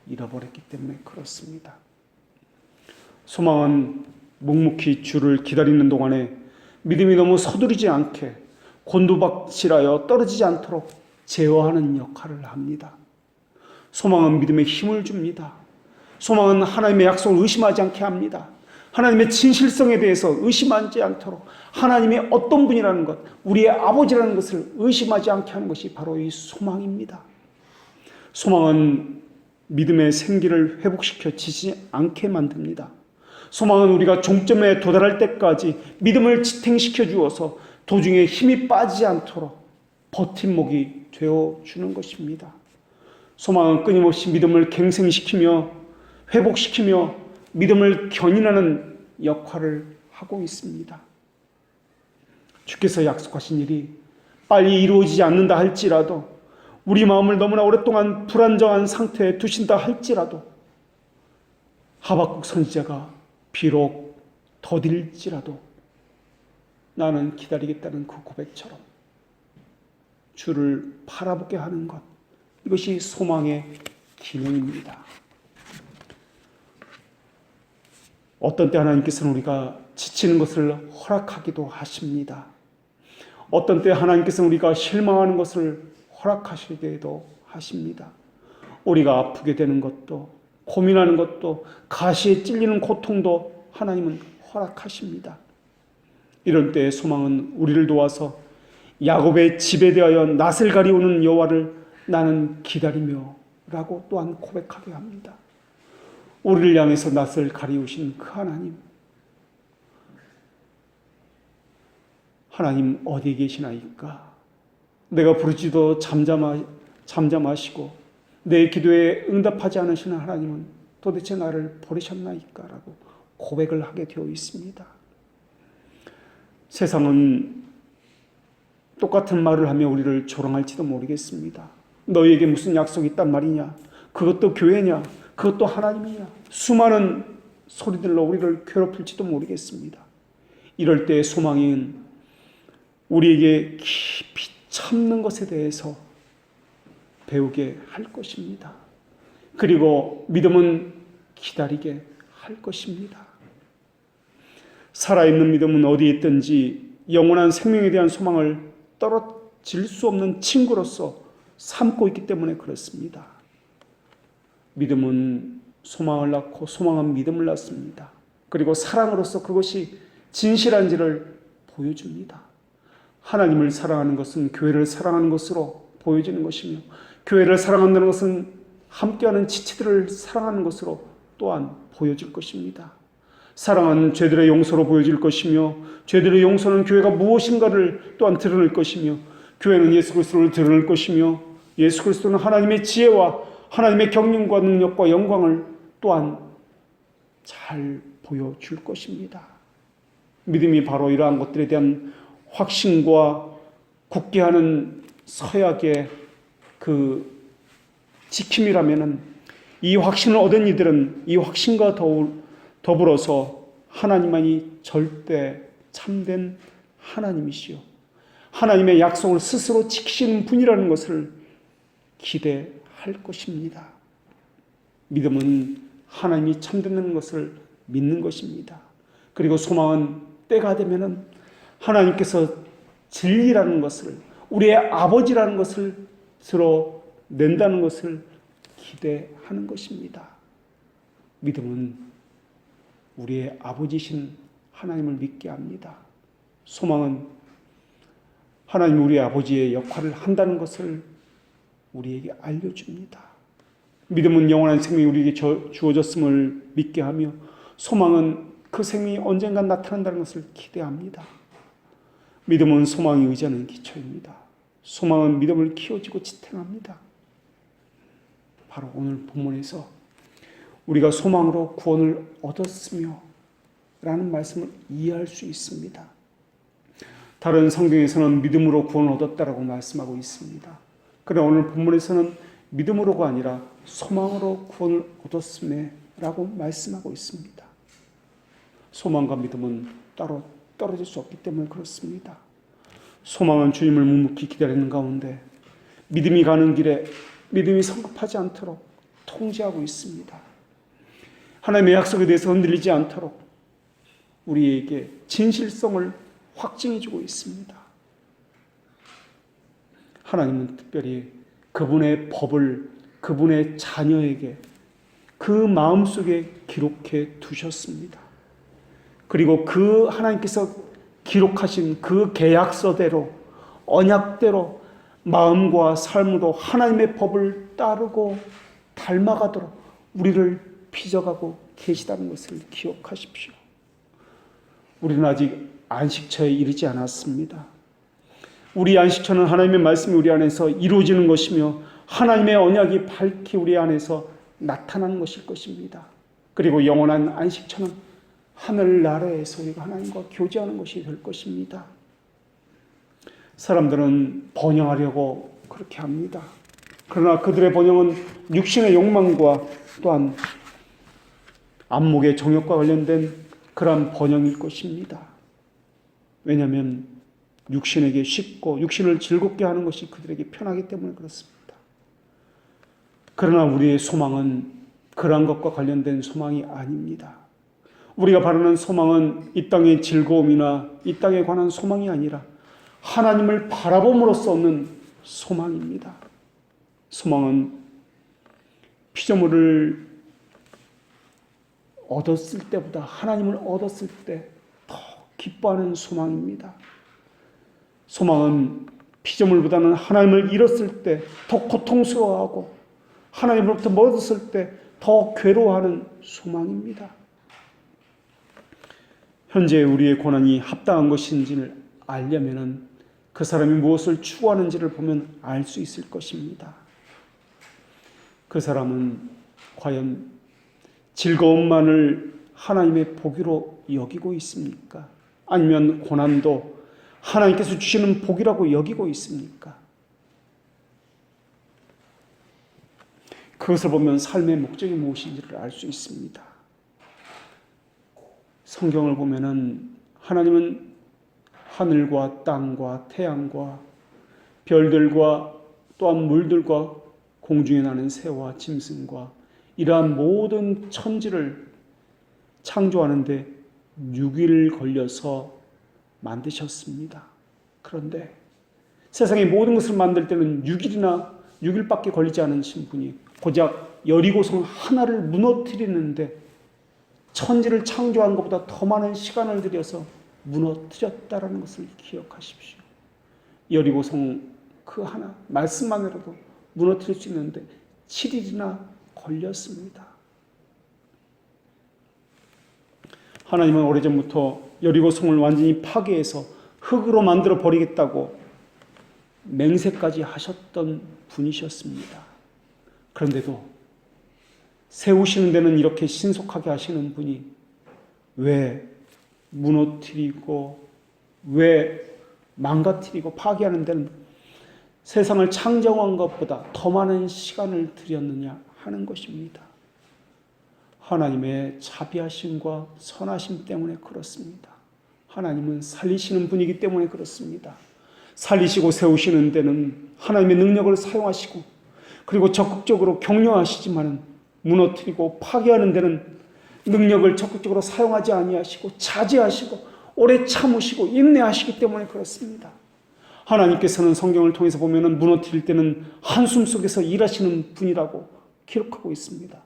잃어버렸기 때문에 그렇습니다. 소망은 묵묵히 주를 기다리는 동안에 믿음이 너무 서두르지 않게 곤두박질하여 떨어지지 않도록 제어하는 역할을 합니다. 소망은 믿음에 힘을 줍니다. 소망은 하나님의 약속을 의심하지 않게 합니다. 하나님의 진실성에 대해서 의심하지 않도록 하나님이 어떤 분이라는 것, 우리의 아버지라는 것을 의심하지 않게 하는 것이 바로 이 소망입니다. 소망은 믿음의 생기를 회복시켜지지 않게 만듭니다. 소망은 우리가 종점에 도달할 때까지 믿음을 지탱시켜 주어서 도중에 힘이 빠지지 않도록 버팀목이 되어주는 것입니다. 소망은 끊임없이 믿음을 갱생시키며 회복시키며 믿음을 견인하는 역할을 하고 있습니다. 주께서 약속하신 일이 빨리 이루어지지 않는다 할지라도, 우리 마음을 너무나 오랫동안 불안정한 상태에 두신다 할지라도, 하박국 선지자가 비록 더딜지라도 나는 기다리겠다는 그 고백처럼 주를 바라보게 하는 것, 이것이 소망의 기능입니다. 어떤 때 하나님께서는 우리가 지치는 것을 허락하기도 하십니다. 어떤 때 하나님께서는 우리가 실망하는 것을 허락하시기도 하십니다. 우리가 아프게 되는 것도, 고민하는 것도, 가시에 찔리는 고통도 하나님은 허락하십니다. 이런 때의 소망은 우리를 도와서 야곱의 집에 대하여 낯을 가리우는 여호와를 나는 기다리며 라고 또한 고백하게 합니다. 우리를 향해서 낯을 가리우신 그 하나님 어디에 계시나이까? 내가 부르지도 잠잠하시고 내 기도에 응답하지 않으시는 하나님은 도대체 나를 버리셨나이까? 라고 고백을 하게 되어 있습니다. 세상은 똑같은 말을 하며 우리를 조롱할지도 모르겠습니다. 너희에게 무슨 약속이 있단 말이냐? 그것도 교회냐? 그것도 하나님이냐? 수많은 소리들로 우리를 괴롭힐지도 모르겠습니다. 이럴 때 소망은 우리에게 깊이 참는 것에 대해서 배우게 할 것입니다. 그리고 믿음은 기다리게 할 것입니다. 살아있는 믿음은 어디에 있든지 영원한 생명에 대한 소망을 떨어질 수 없는 친구로서 삼고 있기 때문에 그렇습니다. 믿음은 소망을 낳고 소망은 믿음을 낳습니다. 그리고 사랑으로서 그것이 진실한지를 보여줍니다. 하나님을 사랑하는 것은 교회를 사랑하는 것으로 보여지는 것이며, 교회를 사랑한다는 것은 함께하는 지체들을 사랑하는 것으로 또한 보여질 것입니다. 사랑은 죄들의 용서로 보여질 것이며, 죄들의 용서는 교회가 무엇인가를 또한 드러낼 것이며, 교회는 예수 그리스도를 드러낼 것이며, 예수 그리스도는 하나님의 지혜와 하나님의 경륜과 능력과 영광을 또한 잘 보여줄 것입니다. 믿음이 바로 이러한 것들에 대한 확신과 굳게 하는 서약의 그 지킴이라면은, 이 확신을 얻은 이들은 이 확신과 더불어서 하나님만이 절대 참된 하나님이시요, 하나님의 약속을 스스로 지키시는 분이라는 것을 기대할 것입니다. 믿음은 하나님이 참되는 것을 믿는 것입니다. 그리고 소망은 때가 되면은 하나님께서 진리라는 것을, 우리의 아버지라는 것을 드러낸다는 것을 기대하는 것입니다. 믿음은 우리의 아버지신 하나님을 믿게 합니다. 소망은 하나님 우리의 아버지의 역할을 한다는 것을 우리에게 알려줍니다. 믿음은 영원한 생명이 우리에게 주어졌음을 믿게 하며, 소망은 그 생명이 언젠가 나타난다는 것을 기대합니다. 믿음은 소망이 의지하는 기초입니다. 소망은 믿음을 키워주고 지탱합니다. 바로 오늘 본문에서 우리가 소망으로 구원을 얻었으며 라는 말씀을 이해할 수 있습니다. 다른 성경에서는 믿음으로 구원을 얻었다라고 말씀하고 있습니다. 그러나 오늘 본문에서는 믿음으로가 아니라 소망으로 구원을 얻었음에 라고 말씀하고 있습니다. 소망과 믿음은 따로 떨어질 수 없기 때문에 그렇습니다. 소망은 주님을 묵묵히 기다리는 가운데 믿음이 가는 길에 믿음이 성급하지 않도록 통제하고 있습니다. 하나님의 약속에 대해서 흔들리지 않도록 우리에게 진실성을 확증해주고 있습니다. 하나님은 특별히 그분의 법을 그분의 자녀에게 그 마음속에 기록해 두셨습니다. 그리고 그 하나님께서 기록하신 그 계약서대로, 언약대로 마음과 삶으로 하나님의 법을 따르고 닮아가도록 우리를 빚어가고 계시다는 것을 기억하십시오. 우리는 아직 안식처에 이르지 않았습니다. 우리 안식처는 하나님의 말씀이 우리 안에서 이루어지는 것이며, 하나님의 언약이 밝히 우리 안에서 나타나는 것일 것입니다. 그리고 영원한 안식처는 하늘나라에서 우리가 하나님과 교제하는 것이 될 것입니다. 사람들은 번영하려고 그렇게 합니다. 그러나 그들의 번영은 육신의 욕망과 또한 안목의 정욕과 관련된 그러한 번영일 것입니다. 왜냐하면 육신에게 쉽고 육신을 즐겁게 하는 것이 그들에게 편하기 때문에 그렇습니다. 그러나 우리의 소망은 그러한 것과 관련된 소망이 아닙니다. 우리가 바라는 소망은 이 땅의 즐거움이나 이 땅에 관한 소망이 아니라 하나님을 바라봄으로써 얻는 소망입니다. 소망은 피조물을 얻었을 때보다 하나님을 얻었을 때 더 기뻐하는 소망입니다. 소망은 피조물보다는 하나님을 잃었을 때 더 고통스러워하고 하나님으로부터 멀어졌을 때 더 괴로워하는 소망입니다. 현재 우리의 고난이 합당한 것인지를 알려면 그 사람이 무엇을 추구하는지를 보면 알 수 있을 것입니다. 그 사람은 과연 즐거움만을 하나님의 복으로 여기고 있습니까? 아니면 고난도 하나님께서 주시는 복이라고 여기고 있습니까? 그것을 보면 삶의 목적이 무엇인지를 알 수 있습니다. 성경을 보면은 하나님은 하늘과 땅과 태양과 별들과 또한 물들과 공중에 나는 새와 짐승과 이러한 모든 천지를 창조하는데 6일 걸려서 만드셨습니다. 그런데 세상의 모든 것을 만들 때는 6일밖에 걸리지 않으신 분이 고작 여리고성 하나를 무너뜨리는데 천지를 창조한 것보다 더 많은 시간을 들여서 무너뜨렸다라는 것을 기억하십시오. 여리고성 그 하나 말씀만으로도 무너뜨릴 수 있는데 7일이나 걸렸습니다. 하나님은 오래전부터 여리고성을 완전히 파괴해서 흙으로 만들어 버리겠다고 맹세까지 하셨던 분이셨습니다. 그런데도 세우시는 데는 이렇게 신속하게 하시는 분이 왜 무너뜨리고 왜 망가뜨리고 파괴하는 데는 세상을 창조한 것보다 더 많은 시간을 들였느냐 하는 것입니다. 하나님의 자비하심과 선하심 때문에 그렇습니다. 하나님은 살리시는 분이기 때문에 그렇습니다. 살리시고 세우시는 데는 하나님의 능력을 사용하시고 그리고 적극적으로 격려하시지만 무너뜨리고 파괴하는 데는 능력을 적극적으로 사용하지 아니하시고 자제하시고 오래 참으시고 인내하시기 때문에 그렇습니다. 하나님께서는 성경을 통해서 보면 무너뜨릴 때는 한숨 속에서 일하시는 분이라고 기록하고 있습니다.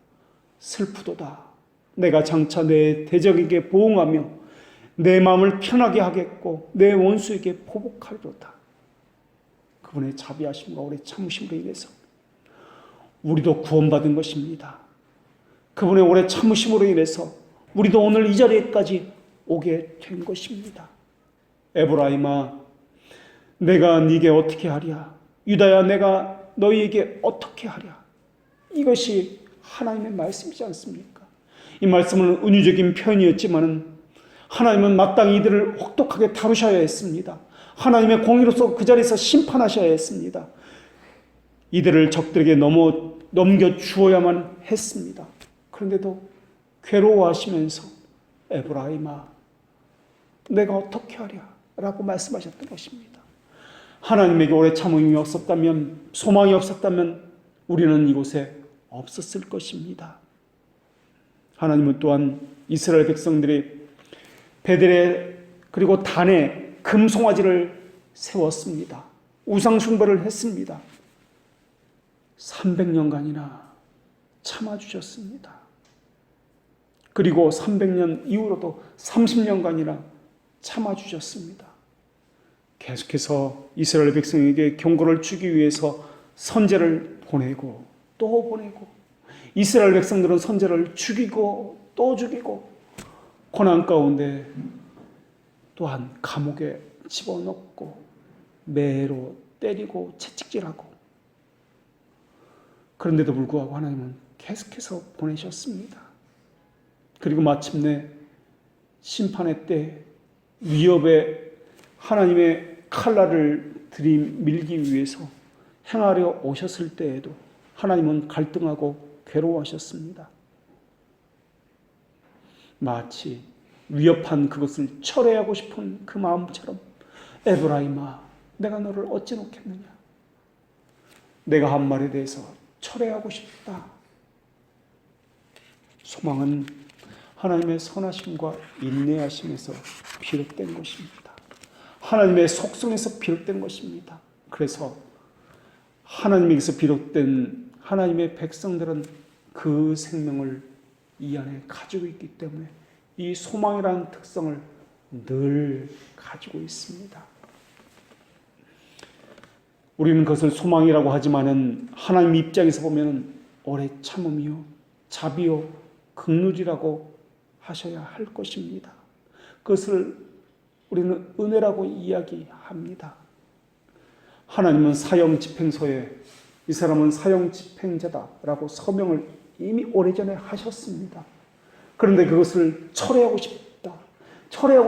슬프도다. 내가 장차 내 대적에게 보응하며 내 마음을 편하게 하겠고 내 원수에게 보복하리로다. 그분의 자비하심과 오래 참으심으로 인해서 우리도 구원받은 것입니다. 그분의 오래 참으심으로 인해서 우리도 오늘 이 자리에까지 오게 된 것입니다. 에브라임아, 내가 네게 어떻게 하랴? 유다야, 내가 너희에게 어떻게 하랴? 이것이 하나님의 말씀이지 않습니까? 이 말씀은 은유적인 표현이었지만 하나님은 마땅히 이들을 혹독하게 다루셔야 했습니다. 하나님의 공의로서 그 자리에서 심판하셔야 했습니다. 이들을 적들에게 넘겨주어야만 했습니다. 그런데도 괴로워하시면서 에브라임아, 내가 어떻게 하랴? 라고 말씀하셨던 것입니다. 하나님에게 오래 참음이 없었다면, 소망이 없었다면 우리는 이곳에 없었을 것입니다. 하나님은 또한 이스라엘 백성들이 베델에 그리고 단에 금송아지를 세웠습니다. 우상숭배를 했습니다. 300년간이나 참아주셨습니다. 그리고 300년 이후로도 30년간이나 참아주셨습니다. 계속해서 이스라엘 백성에게 경고를 주기 위해서 선제를 보내고 또 보내고, 이스라엘 백성들은 선제를 죽이고 또 죽이고, 고난 가운데 또한 감옥에 집어넣고 매로 때리고 채찍질하고, 그런데도 불구하고 하나님은 계속해서 보내셨습니다. 그리고 마침내 심판의 때 위협에 하나님의 칼날을 들이밀기 위해서 행하려 오셨을 때에도 하나님은 갈등하고 괴로워하셨습니다. 마치 위협한 그것을 철회하고 싶은 그 마음처럼 에브라임아, 내가 너를 어찌 놓겠느냐. 내가 한 말에 대해서 철회하고 싶다. 소망은 하나님의 선하심과 인내하심에서 비롯된 것입니다. 하나님의 속성에서 비롯된 것입니다. 그래서 하나님에게서 비롯된 하나님의 백성들은 그 생명을 이 안에 가지고 있기 때문에 이 소망이라는 특성을 늘 가지고 있습니다. 우리는 그것을 소망이라고 하지만은 하나님 입장에서 보면은 오래 참음이요, 자비요, 긍휼이라고 하셔야 할 것입니다. 그것을 우리는 은혜라고 이야기합니다. 하나님은 사형 집행소에 이 사람은 사형 집행자다라고 서명을 이미 오래전에 하셨습니다. 그런데 그것을 철회하고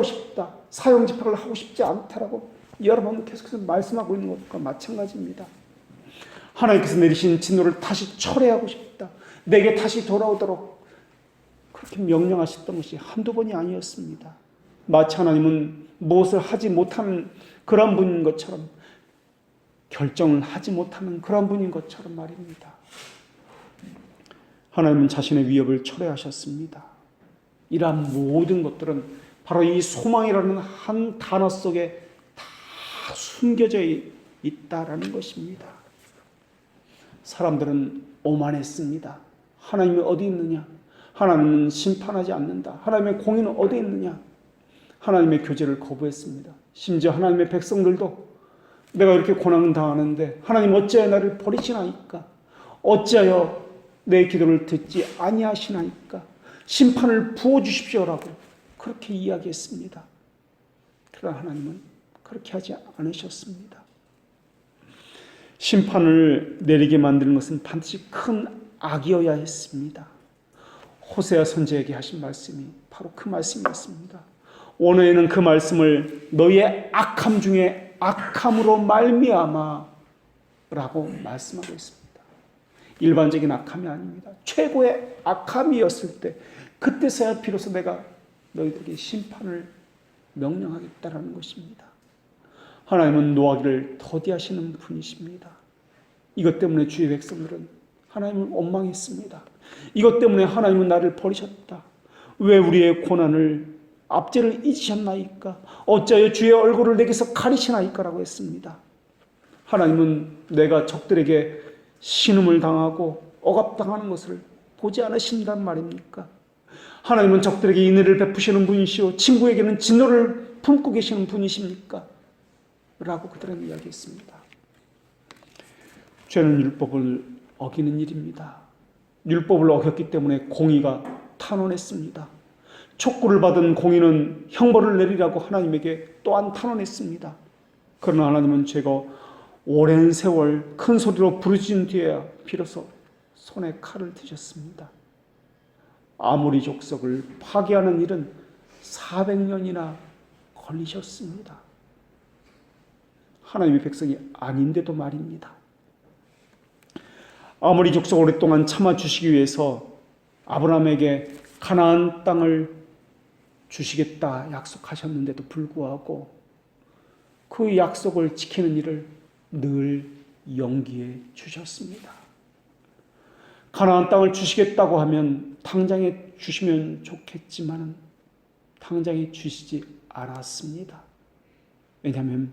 싶다, 사형 집행을 하고 싶지 않다라고 여러 번 계속해서 말씀하고 있는 것과 마찬가지입니다. 하나님께서 내리신 진노를 다시 철회하고 싶다, 내게 다시 돌아오도록 그렇게 명령하셨던 것이 한두 번이 아니었습니다. 마치 하나님은 무엇을 하지 못하는 그런 분인 것처럼, 결정을 하지 못하는 그런 분인 것처럼 말입니다. 하나님은 자신의 위협을 철회하셨습니다. 이러한 모든 것들은 바로 이 소망이라는 한 단어 속에 다 숨겨져 있다라는 것입니다. 사람들은 오만했습니다. 하나님이 어디 있느냐? 하나님은 심판하지 않는다. 하나님의 공의는 어디 있느냐? 하나님의 교제를 거부했습니다. 심지어 하나님의 백성들도 내가 이렇게 고난을 당하는데 하나님 어찌하여 나를 버리시나이까? 어찌하여 내 기도를 듣지 아니하시나이까? 심판을 부어주십시오라고 그렇게 이야기했습니다. 그러나 하나님은 그렇게 하지 않으셨습니다. 심판을 내리게 만드는 것은 반드시 큰 악이어야 했습니다. 호세아 선지자에게 하신 말씀이 바로 그 말씀이었습니다. 오늘에는 그 말씀을 너희의 악함 중에 악함으로 말미암아 라고 말씀하고 있습니다. 일반적인 악함이 아닙니다. 최고의 악함이었을 때 그때서야 비로소 내가 너희들에게 심판을 명령하겠다라는 것입니다. 하나님은 노하기를 더디하시는 분이십니다. 이것 때문에 주의 백성들은 하나님을 원망했습니다. 이것 때문에 하나님은 나를 버리셨다. 왜 우리의 고난을 압제를 잊으셨나이까? 어찌하여 주의 얼굴을 내게서 가리시나이까? 라고 했습니다. 하나님은 내가 적들에게 신음을 당하고 억압당하는 것을 보지 않으신단 말입니까? 하나님은 적들에게 인애를 베푸시는 분이시오 친구에게는 진노를 품고 계시는 분이십니까? 라고 그들은 이야기했습니다. 죄는 율법을 어기는 일입니다. 율법을 어겼기 때문에 공의가 탄원했습니다. 촉구를 받은 공의는 형벌을 내리라고 하나님에게 또한 탄원했습니다. 그러나 하나님은 제가 오랜 세월 큰 소리로 부르짖은 뒤에야 비로소 손에 칼을 드셨습니다. 아모리 족속을 파괴하는 일은 400년이나 걸리셨습니다. 하나님의 백성이 아닌데도 말입니다. 아모리 족속 오랫동안 참아주시기 위해서 아브라함에게 가나안 땅을 주시겠다 약속하셨는데도 불구하고 그 약속을 지키는 일을 늘 연기해 주셨습니다. 가나안 땅을 주시겠다고 하면 당장에 주시면 좋겠지만 당장에 주시지 않았습니다. 왜냐하면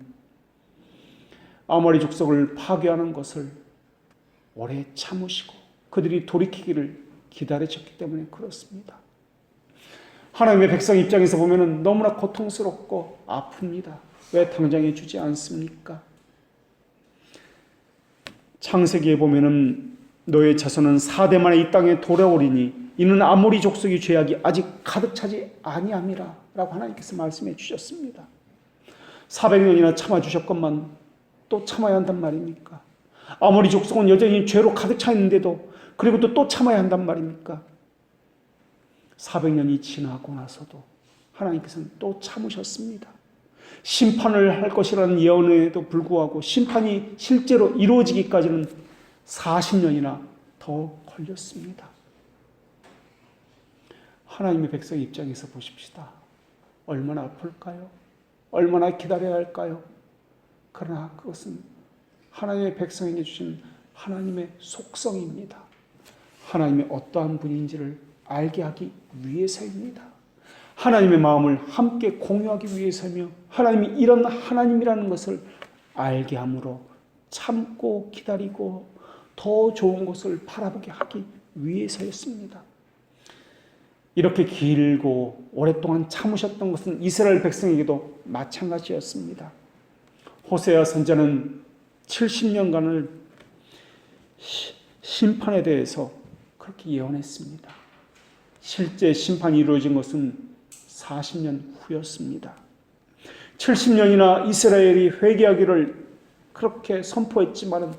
아모리 족속을 파괴하는 것을 오래 참으시고 그들이 돌이키기를 기다리셨기 때문에 그렇습니다. 하나님의 백성 입장에서 보면 너무나 고통스럽고 아픕니다. 왜 당장에 주지 않습니까? 창세기에 보면은 너의 자손은 4대 만에 이 땅에 돌아오리니 이는 아모리 족속의 죄악이 아직 가득 차지 아니함이라 라고 하나님께서 말씀해 주셨습니다. 400년이나 참아주셨건만 또 참아야 한단 말입니까? 아모리 족속은 여전히 죄로 가득 차 있는데도 그리고 또 참아야 한단 말입니까? 400년이 지나고 나서도 하나님께서는 또 참으셨습니다. 심판을 할 것이라는 예언에도 불구하고 심판이 실제로 이루어지기까지는 40년이나 더 걸렸습니다. 하나님의 백성 입장에서 보십시다. 얼마나 아플까요? 얼마나 기다려야 할까요? 그러나 그것은 하나님의 백성에게 주신 하나님의 속성입니다. 하나님의 어떠한 분인지를 알게 하기 위해서입니다. 하나님의 마음을 함께 공유하기 위해서며 하나님이 이런 하나님이라는 것을 알게 함으로 참고 기다리고 더 좋은 것을 바라보게 하기 위해서였습니다. 이렇게 길고 오랫동안 참으셨던 것은 이스라엘 백성에게도 마찬가지였습니다. 호세아 선지자는 70년간을 심판에 대해서 그렇게 예언했습니다. 실제 심판이 이루어진 것은 40년 후였습니다. 70년이나 이스라엘이 회개하기를 그렇게 선포했지만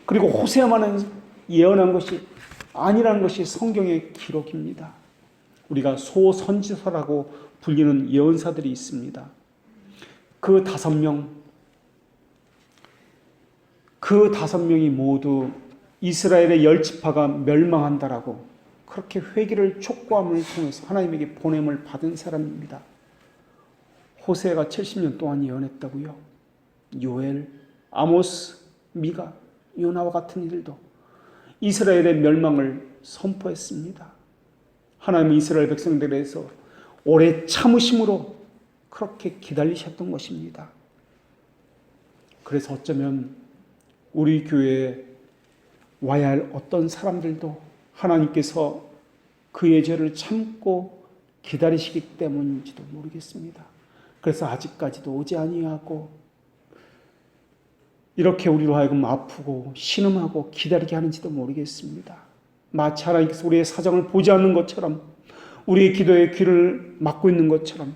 그리고 호세아만은 예언한 것이 아니라는 것이 성경의 기록입니다. 우리가 소선지서라고 불리는 예언사들이 있습니다. 그 다섯 명이 모두 이스라엘의 10지파가 멸망한다라고 그렇게 회개를 촉구함을 통해서 하나님에게 보냄을 받은 사람입니다. 호세가 70년 동안 예언했다고요. 요엘, 아모스, 미가, 요나와 같은 이들도 이스라엘의 멸망을 선포했습니다. 하나님은 이스라엘 백성들에서 오래 참으심으로 그렇게 기다리셨던 것입니다. 그래서 어쩌면 우리 교회에 와야 할 어떤 사람들도 하나님께서 그의 죄를 참고 기다리시기 때문인지도 모르겠습니다. 그래서 아직까지도 오지 아니하고 이렇게 우리로 하여금 아프고 신음하고 기다리게 하는지도 모르겠습니다. 마치 하나님께서 우리의 사정을 보지 않는 것처럼 우리의 기도에 귀를 막고 있는 것처럼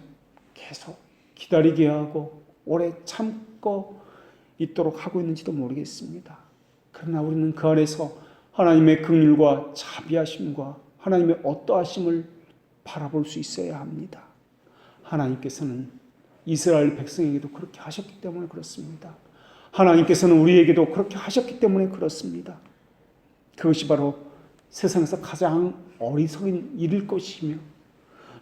계속 기다리게 하고 오래 참고 있도록 하고 있는지도 모르겠습니다. 그러나 우리는 그 안에서 하나님의 긍휼과 자비하심과 하나님의 어떠하심을 바라볼 수 있어야 합니다. 하나님께서는 이스라엘 백성에게도 그렇게 하셨기 때문에 그렇습니다. 하나님께서는 우리에게도 그렇게 하셨기 때문에 그렇습니다. 그것이 바로 세상에서 가장 어리석은 일일 것이며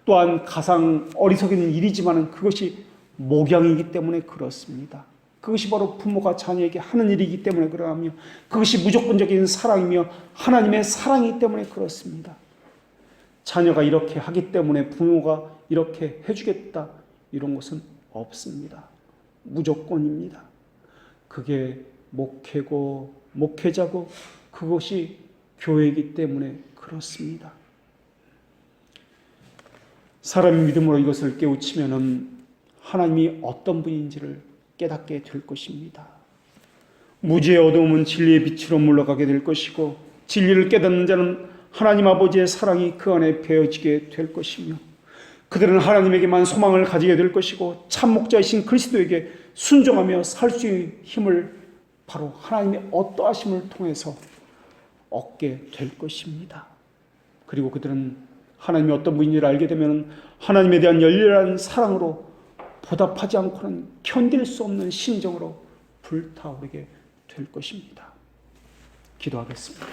또한 가장 어리석은 일이지만 그것이 목양이기 때문에 그렇습니다. 그것이 바로 부모가 자녀에게 하는 일이기 때문에 그러하며 그것이 무조건적인 사랑이며 하나님의 사랑이기 때문에 그렇습니다. 자녀가 이렇게 하기 때문에 부모가 이렇게 해주겠다 이런 것은 없습니다. 무조건입니다. 그게 목회고 목회자고 그것이 교회이기 때문에 그렇습니다. 사람이 믿음으로 이것을 깨우치면은 하나님이 어떤 분인지를 깨닫게 될 것입니다. 무지의 어두움은 진리의 빛으로 물러가게 될 것이고 진리를 깨닫는 자는 하나님 아버지의 사랑이 그 안에 배어지게 될 것이며 그들은 하나님에게만 소망을 가지게 될 것이고 참 목자이신 그리스도에게 순종하며 살 수 있는 힘을 바로 하나님의 어떠하심을 통해서 얻게 될 것입니다. 그리고 그들은 하나님이 어떤 분인지를 알게 되면 하나님에 대한 열렬한 사랑으로 보답하지 않고는 견딜 수 없는 심정으로 불타오르게 될 것입니다. 기도하겠습니다.